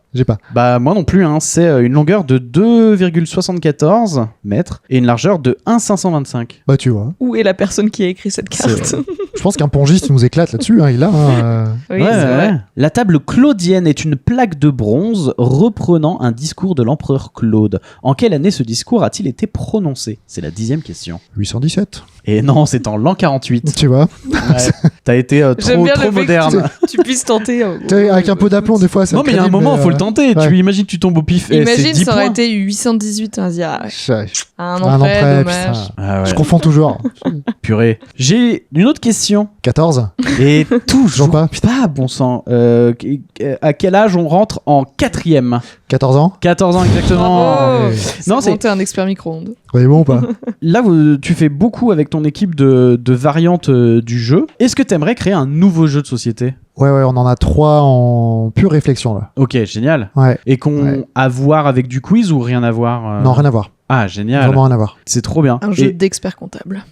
Bah moi non plus, hein. C'est une longueur de 2,74 mètres et une largeur de 1,525. Bah, tu vois. Où est la personne qui a écrit cette carte Je pense qu'un pongiste nous éclate là-dessus. Hein, il a. Oui, Ouais, c'est vrai. ouais. La table claudienne est une plaque de bronze reprenant un discours de l'empereur Claude. En quelle année ce discours a-t-il été prononcé? C'est la 10e question. 817. Et non, c'est en l'an 48. Tu vois. Ouais. T'as été J'aime trop, bien trop le fait moderne. que tu puisses tenter. Tu sais, avec un peu d'aplomb, des fois, ça Non mais il y a un crédible, moment, mais, faut le tenter. ouais. Tu imagines, tu tombes au pif. et c'est Imagine, 10 ça aurait points. été 818. On va se dire, ah ouais, un Un an an près, près, dommage. putain. Ah ouais, Je confonds toujours. purée. J'ai une autre question. 14. Et toujours pas. pas, bon sang. À quel âge on rentre en 4e? 14 ans. 14 ans exactement. Bravo. Ouais. Non, c'est- T'es un expert micro-ondes. On est bon ou pas? Là, tu fais beaucoup avec ton équipe de variantes du jeu. Est-ce que t'aimerais créer un nouveau jeu de société? Ouais, on en a 3 en pure réflexion là. Ok, génial. Ouais. Et qu'on Ouais. à voir avec du quiz ou rien à voir Non, rien à voir. Ah, génial. Vraiment rien à voir. C'est trop bien. Un jeu Et- d'expert comptable.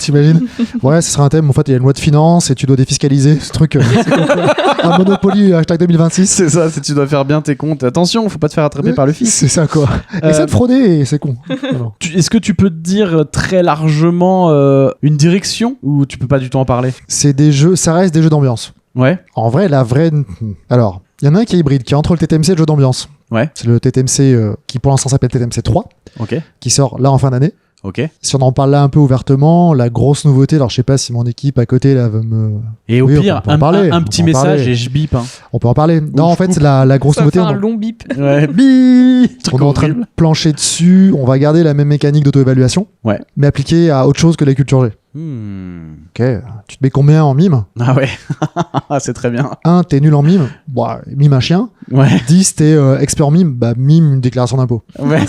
T'imagines? Ouais, ce serait un thème. En fait, il y a une loi de finances et tu dois défiscaliser ce truc. C'est comme un Monopoly hashtag 2026. C'est ça, si tu dois faire bien tes comptes. Attention, faut pas te faire attraper par le fisc. C'est ça quoi. Essaie de frauder et c'est con. Alors. Est-ce que tu peux te dire très largement une direction ou tu peux pas du tout en parler? C'est des jeux, ça reste des jeux d'ambiance. Ouais. En vrai, la vraie. Alors, il y en a un qui est hybride, qui est entre le TTMC et le jeu d'ambiance. Ouais. C'est le TTMC qui pour l'instant s'appelle TTMC 3, Ok. qui sort là en fin d'année. Ok. Si on en parle là un peu ouvertement, la grosse nouveauté, alors je sais pas si mon équipe à côté là veut me. Et au Oui, pire, on peut en un parler, un on petit peut en message parler. et je bip. Hein. On peut en parler. Non, en fait, c'est la grosse Ça va nouveauté. faire un on- long bip. Ouais. Bip. On est en train de plancher dessus, on va garder la même mécanique d'auto-évaluation, Ouais. mais appliquée à autre chose que la culture G. Ok, tu te mets combien en mime? Ah ouais. Ah, c'est très bien. 1, t'es nul en mime, bah, mime un chien. Ouais. 10, t'es expert en mime, bah, mime une déclaration d'impôt. Ouais.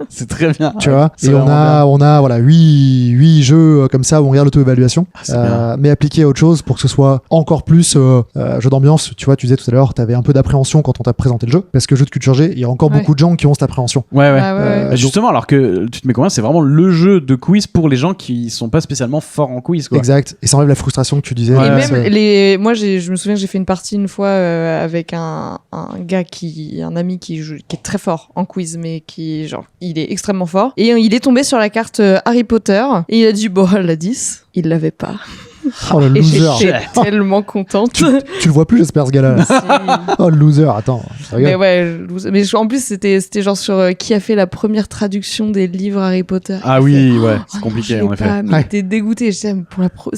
C'est très bien. Tu Ouais, vois? c'est Et on vraiment a voilà, 8 jeux comme ça où on regarde l'auto-évaluation, Ah, c'est bien. mais appliqué à autre chose pour que ce soit encore plus jeu d'ambiance. Tu vois, tu disais tout à l'heure, t'avais un peu d'appréhension quand on t'a présenté le jeu, parce que jeu de culture G, il y a encore Ouais. beaucoup de gens qui ont cette appréhension. Ouais, ouais. Ah ouais. Bah, justement, alors que tu te mets combien, c'est vraiment le jeu de quiz pour les gens qui sont pas spécialement forts en quiz, quoi. Exact. Et ça enlève la frustration que tu disais. Ouais, Et ouais, même moi je me souviens que j'ai fait une partie une fois avec un gars un ami qui est très fort en quiz, mais qui genre il est extrêmement fort, et il est tombé sur la carte Harry Potter et il a dit bon la 10 il l'avait pas, Oh le et loser. j'étais tellement contente. Tu le vois plus, j'espère, ce gars-là. là. Si. Oh le loser, attends. je rigole. Mais ouais, en plus c'était genre sur qui a fait la première traduction des livres Harry Potter. Ah Il oui, fait, ouais, oh, c'est compliqué je en l'ai effet. pas, mais Ouais. t'es dégoûté. C'est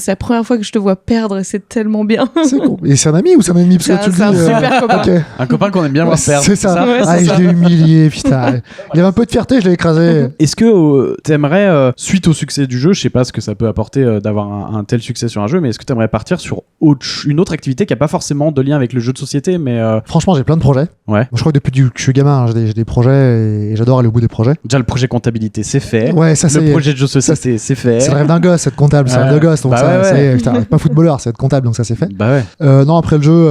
la première fois que je te vois perdre et c'est tellement bien. C'est con. Et c'est un ami ou c'est un ennemi? Parce que tu le C'est un dis. super copain. Ok. Un copain qu'on aime bien voir perdre. C'est ça. Ouais, Ah, c'est je ça. l'ai humilié, putain. Il y avait un peu de fierté, je l'ai écrasé. Est-ce que t'aimerais, suite au succès du jeu, je sais pas ce que ça peut apporter d'avoir un tel succès sur un jeu, mais est-ce que t'aimerais partir sur une autre activité qui a pas forcément de lien avec le jeu de société, mais Franchement, j'ai plein de projets. ouais. Moi, je crois que depuis que je suis gamin, hein, j'ai des projets et j'adore aller au bout des projets. Déjà le projet comptabilité c'est fait. Ouais, ça c'est. Le projet de jeu de société c'est fait. C'est le rêve d'un gosse, être comptable, c'est le rêve de gosse. Donc Bah ça, ouais, ça y est, ouais. putain, pas footballeur, c'est être comptable, donc ça c'est fait. Bah ouais. Non, après le jeu,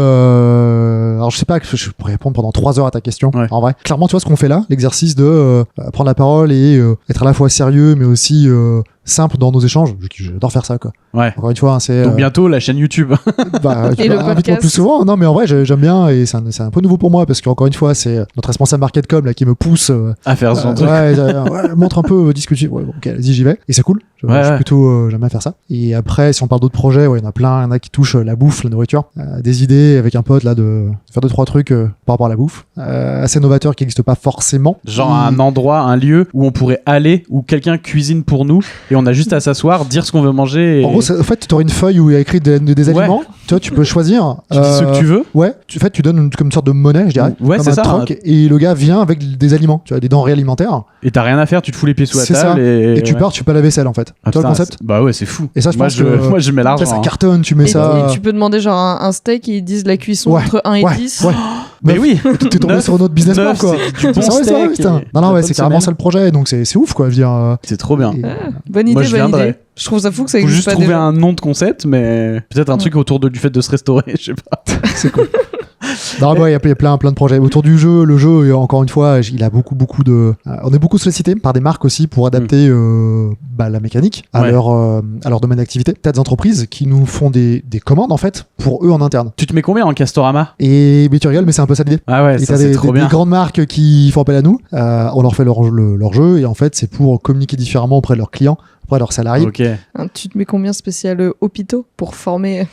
alors je sais pas, je pourrais répondre pendant 3 heures à ta question. Ouais. En vrai, clairement, tu vois ce qu'on fait là, l'exercice de prendre la parole et être à la fois sérieux, mais aussi simple dans nos échanges. J'adore faire ça, quoi. Ouais. Encore une fois, hein, c'est. Donc bientôt la chaîne YouTube. Bah, tu Et le vas invite-moi podcast. plus souvent. Non, mais en vrai, j'aime bien et c'est un peu nouveau pour moi parce qu'encore une fois, c'est notre responsable marketcom là qui me pousse. à faire ce genre de truc. Ouais, montre un peu, discuter. Ouais, bon, ok, vas-y, j'y vais. Et c'est cool. Je Ouais, suis ouais. plutôt, j'aime bien faire ça. Et après, si on parle d'autres projets, ouais, il y en a plein. Il y en a qui touchent la bouffe, la nourriture. Des idées avec un pote là de faire 2-3 trucs par rapport à la bouffe. Assez novateurs qui n'existent pas forcément. Genre un endroit, un lieu où on pourrait aller, où quelqu'un cuisine pour nous et on a juste à s'asseoir, dire ce qu'on veut manger. Et... En gros, en fait, tu aurais une feuille où il y a écrit des Ouais. aliments. Tu vois, tu peux choisir. tu dis ce que tu veux. Ouais, en fait, tu donnes comme une sorte de monnaie, je dirais. Ouais, comme c'est un ça. troc, et le gars vient avec des aliments, tu vois, des denrées alimentaires. Et t'as rien à faire, tu te fous les pieds sous la C'est table ça. Et tu ouais. pars, tu fais pas la vaisselle en fait. Ah, tu vois le putain, concept? bah ouais, c'est fou. Et ça, je moi, pense que- moi, je mets l'argent. Ça hein. cartonne, tu mets Et ça. tu peux demander genre un steak et ils disent la cuisson Ouais, entre 1 et ouais, 10. ouais. Mais Meuf, oui. T'es tombé Neuf, sur notre business plan, neuf, quoi. c'est du bon C'est vrai, steak putain. et Non, la ouais, bonne c'est carrément semaine. ça le projet, donc c'est ouf, quoi. Je veux dire, C'est trop bien. et- Bonne idée, Moi, je bonne viendrai. idée. Je trouve ça fou que ça Faut existe juste pas trouver déjà. un nom de concept, mais peut-être un truc autour du fait de se restaurer, je sais pas. c'est cool. Non, bah, il y a plein de projets autour du jeu. Le jeu, encore une fois, il a beaucoup de. On est beaucoup sollicité par des marques aussi pour adapter la mécanique à Ouais. leur domaine d'activité. T'as des entreprises qui nous font des commandes en fait pour eux en interne. Tu te mets combien en Castorama? Et mais tu rigoles, mais c'est un peu ça l'idée. Ah ouais, Et ça t'as c'est des trop bien. grandes marques qui font appel à nous. On leur fait leur jeu et en fait c'est pour communiquer différemment auprès de leurs clients, auprès de leurs salariés. Ok. Tu te mets combien spécial hôpitaux pour former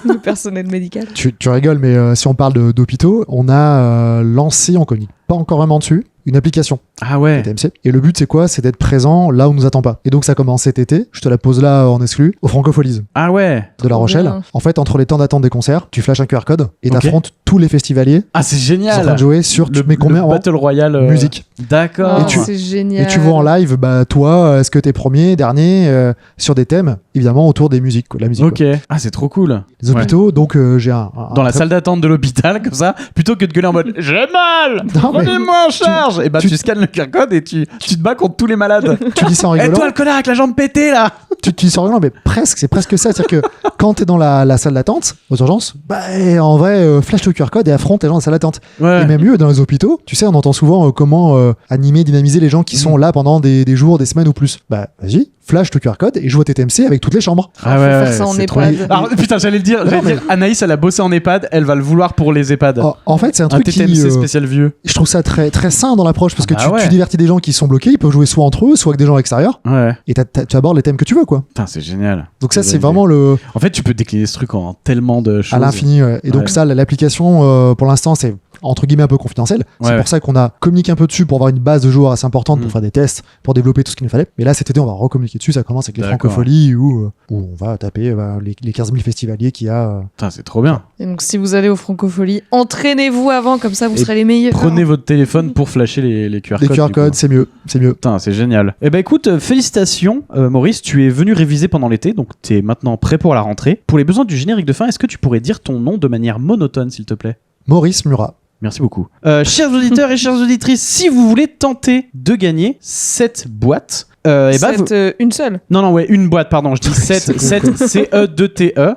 le personnel médical? Tu rigoles, mais si on parle d'hôpitaux, on a lancé, on communique pas encore vraiment dessus, une application Ah ouais. TMC. Et le but c'est quoi? C'est d'être présent là où on nous attend pas. Et donc ça commence cet été, je te la pose là en exclu, au Francopholies Ah ouais. de La Trop Rochelle. bien. En fait, entre les temps d'attente des concerts, tu flashes un QR code et Ok. t'affrontes tous les festivaliers Ah c'est qui sont en train génial. de jouer sur tu mets combien le en Battle Royale musique. D'accord. Oh, Et tu- c'est génial. Et tu vois en live, bah toi, est-ce que t'es premier, dernier, sur des thèmes, évidemment autour des musiques, quoi, la musique. Ok. Quoi. Ah c'est trop cool. Les hôpitaux, donc j'ai un Dans la très- salle d'attente de l'hôpital comme ça, plutôt que de gueuler en mode j'ai mal. Non, mais Prenez-moi en charge. charge, et bah tu scannes le QR code et tu te bats contre tous les malades. Tu dis ça en Et rigolant. toi, le connard avec la jambe pétée là. Tu dis ça en rigolant, mais presque, c'est presque ça. C'est-à-dire que quand t'es dans la salle d'attente, aux urgences, bah, en vrai, flash le QR code et affronte les gens dans la salle d'attente. Ouais. Et même mieux, dans les hôpitaux, tu sais, on entend souvent comment animer, dynamiser les gens qui sont là pendant des jours, des semaines ou plus. Bah, vas-y, flash le QR code et joue à TTMC avec toutes les chambres. Ah Faut ouais, faire ouais, ça en c'est trop EHPAD. bien. Alors, putain, j'allais le dire, Non, mais- Anaïs, elle a bossé en EHPAD, elle va le vouloir pour les EHPAD. En fait, c'est un Un truc TTMC qui. spécial vieux. Je trouve ça très, très sain dans l'approche parce que Ah bah ouais. tu divertis des gens qui sont bloqués, ils peuvent jouer soit entre eux, soit avec des gens extérieurs Ouais. et tu abordes les thèmes que tu veux, quoi. Putain, c'est génial. Donc ça, C'est c'est dingue. vraiment le. En fait, tu peux décliner ce truc en tellement de choses. À l'infini. Ouais. Et donc Ouais. ça, l'application, pour l'instant, c'est entre guillemets un peu confidentiel. C'est Ouais. pour ça qu'on a communiqué un peu dessus pour avoir une base de joueurs assez importante pour faire des tests, pour développer tout ce qu'il nous fallait. Mais là, cet été, on va recommuniquer dessus. Ça commence avec les D'accord. francopholies où on va taper les 15 000 festivaliers qu'il y a. Putain, c'est trop bien. Et donc, si vous allez aux Francopholies, entraînez-vous avant, comme ça, vous Et serez les meilleurs. Prenez votre téléphone pour flasher les QR Les codes. QR du codes, coup. c'est mieux. C'est mieux. Putain, c'est génial. Eh ben écoute, félicitations Maurice, tu es venu réviser pendant l'été, donc tu es maintenant prêt pour la rentrée. Pour les besoins du générique de fin, est-ce que tu pourrais dire ton nom de manière monotone, s'il te plaît ? Maurice Murat. Merci beaucoup. Chers auditeurs et chères auditrices, si vous voulez tenter de gagner cette boîte, eh ben, vous- Une seule. Non, ouais, une boîte, pardon, je dis 7, C'est con, 7 CE2TE.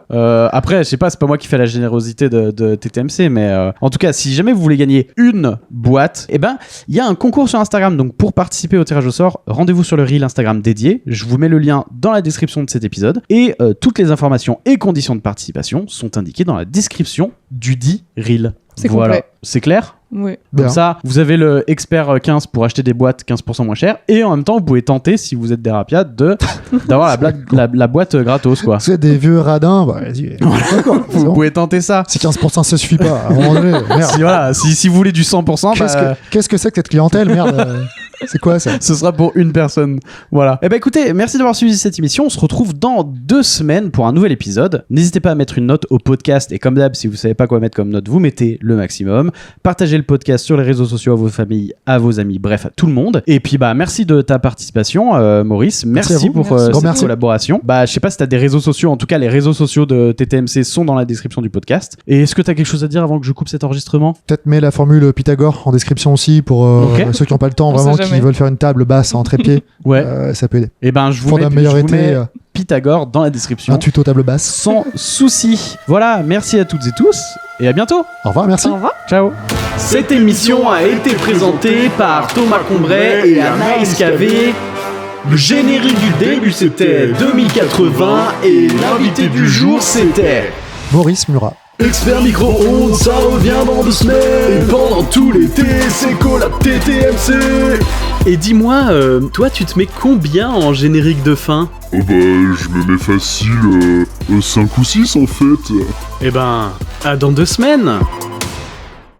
Après, je sais pas, c'est pas moi qui fais la générosité de TTMC, mais en tout cas, si jamais vous voulez gagner une boîte, eh ben, il y a un concours sur Instagram, donc pour participer au tirage au sort, rendez-vous sur le reel Instagram dédié. Je vous mets le lien dans la description de cet épisode, et toutes les informations et conditions de participation sont indiquées dans la description du dit reel. C'est voilà. complet. C'est clair ? Oui. Comme Bien. ça, vous avez le expert 15 pour acheter des boîtes 15% moins cher, et en même temps, vous pouvez tenter, si vous êtes des rapiades, d'avoir la boîte gratos, quoi. Si vous êtes des vieux radins, bah vas-y. D'accord, c'est Vous bon. pouvez tenter ça. Si 15% ça suffit pas, à un moment donné, merde. Si, voilà, si vous voulez du 100%, Qu'est-ce que c'est que cette clientèle, merde c'est quoi ça? ce sera pour une personne. Voilà. Eh ben écoutez, merci d'avoir suivi cette émission. On se retrouve dans 2 semaines pour un nouvel épisode. N'hésitez pas à mettre une note au podcast, et comme d'hab, si vous savez pas quoi mettre comme note, vous mettez le maximum. Partagez le podcast sur les réseaux sociaux à vos familles, à vos amis, bref, à tout le monde. Et puis bah merci de ta participation, Maurice. Merci à Merci vous. pour Merci. Grand cette merci. collaboration. Bah je sais pas si t'as des réseaux sociaux. En tout cas, les réseaux sociaux de TTMC sont dans la description du podcast. Et est-ce que t'as quelque chose à dire avant que je coupe cet enregistrement? Peut-être mets la formule Pythagore en description aussi pour Ok. ceux qui n'ont pas le temps, On vraiment, sait qui jamais. veulent faire une table basse en trépied. Ouais. Ça peut aider. Et ben je vous Pour mets, un meilleur je vous été, mets Pythagore dans la description. un tuto table basse. Sans souci. Voilà, merci à toutes et tous et à bientôt. Au revoir, merci. Au revoir. Ciao. Cette émission a été présentée par Thomas Combray et Anaïs KV. Le générique du début c'était 2080 et l'invité du jour c'était Maurice Murat. Expert micro-ondes, ça revient dans 2 semaines. Et pendant tout l'été, c'est collab TTMC. Et dis-moi, toi tu te mets combien en générique de fin? Oh bah, je me mets facile 5 ou 6 en fait. Eh ben, à dans 2 semaines.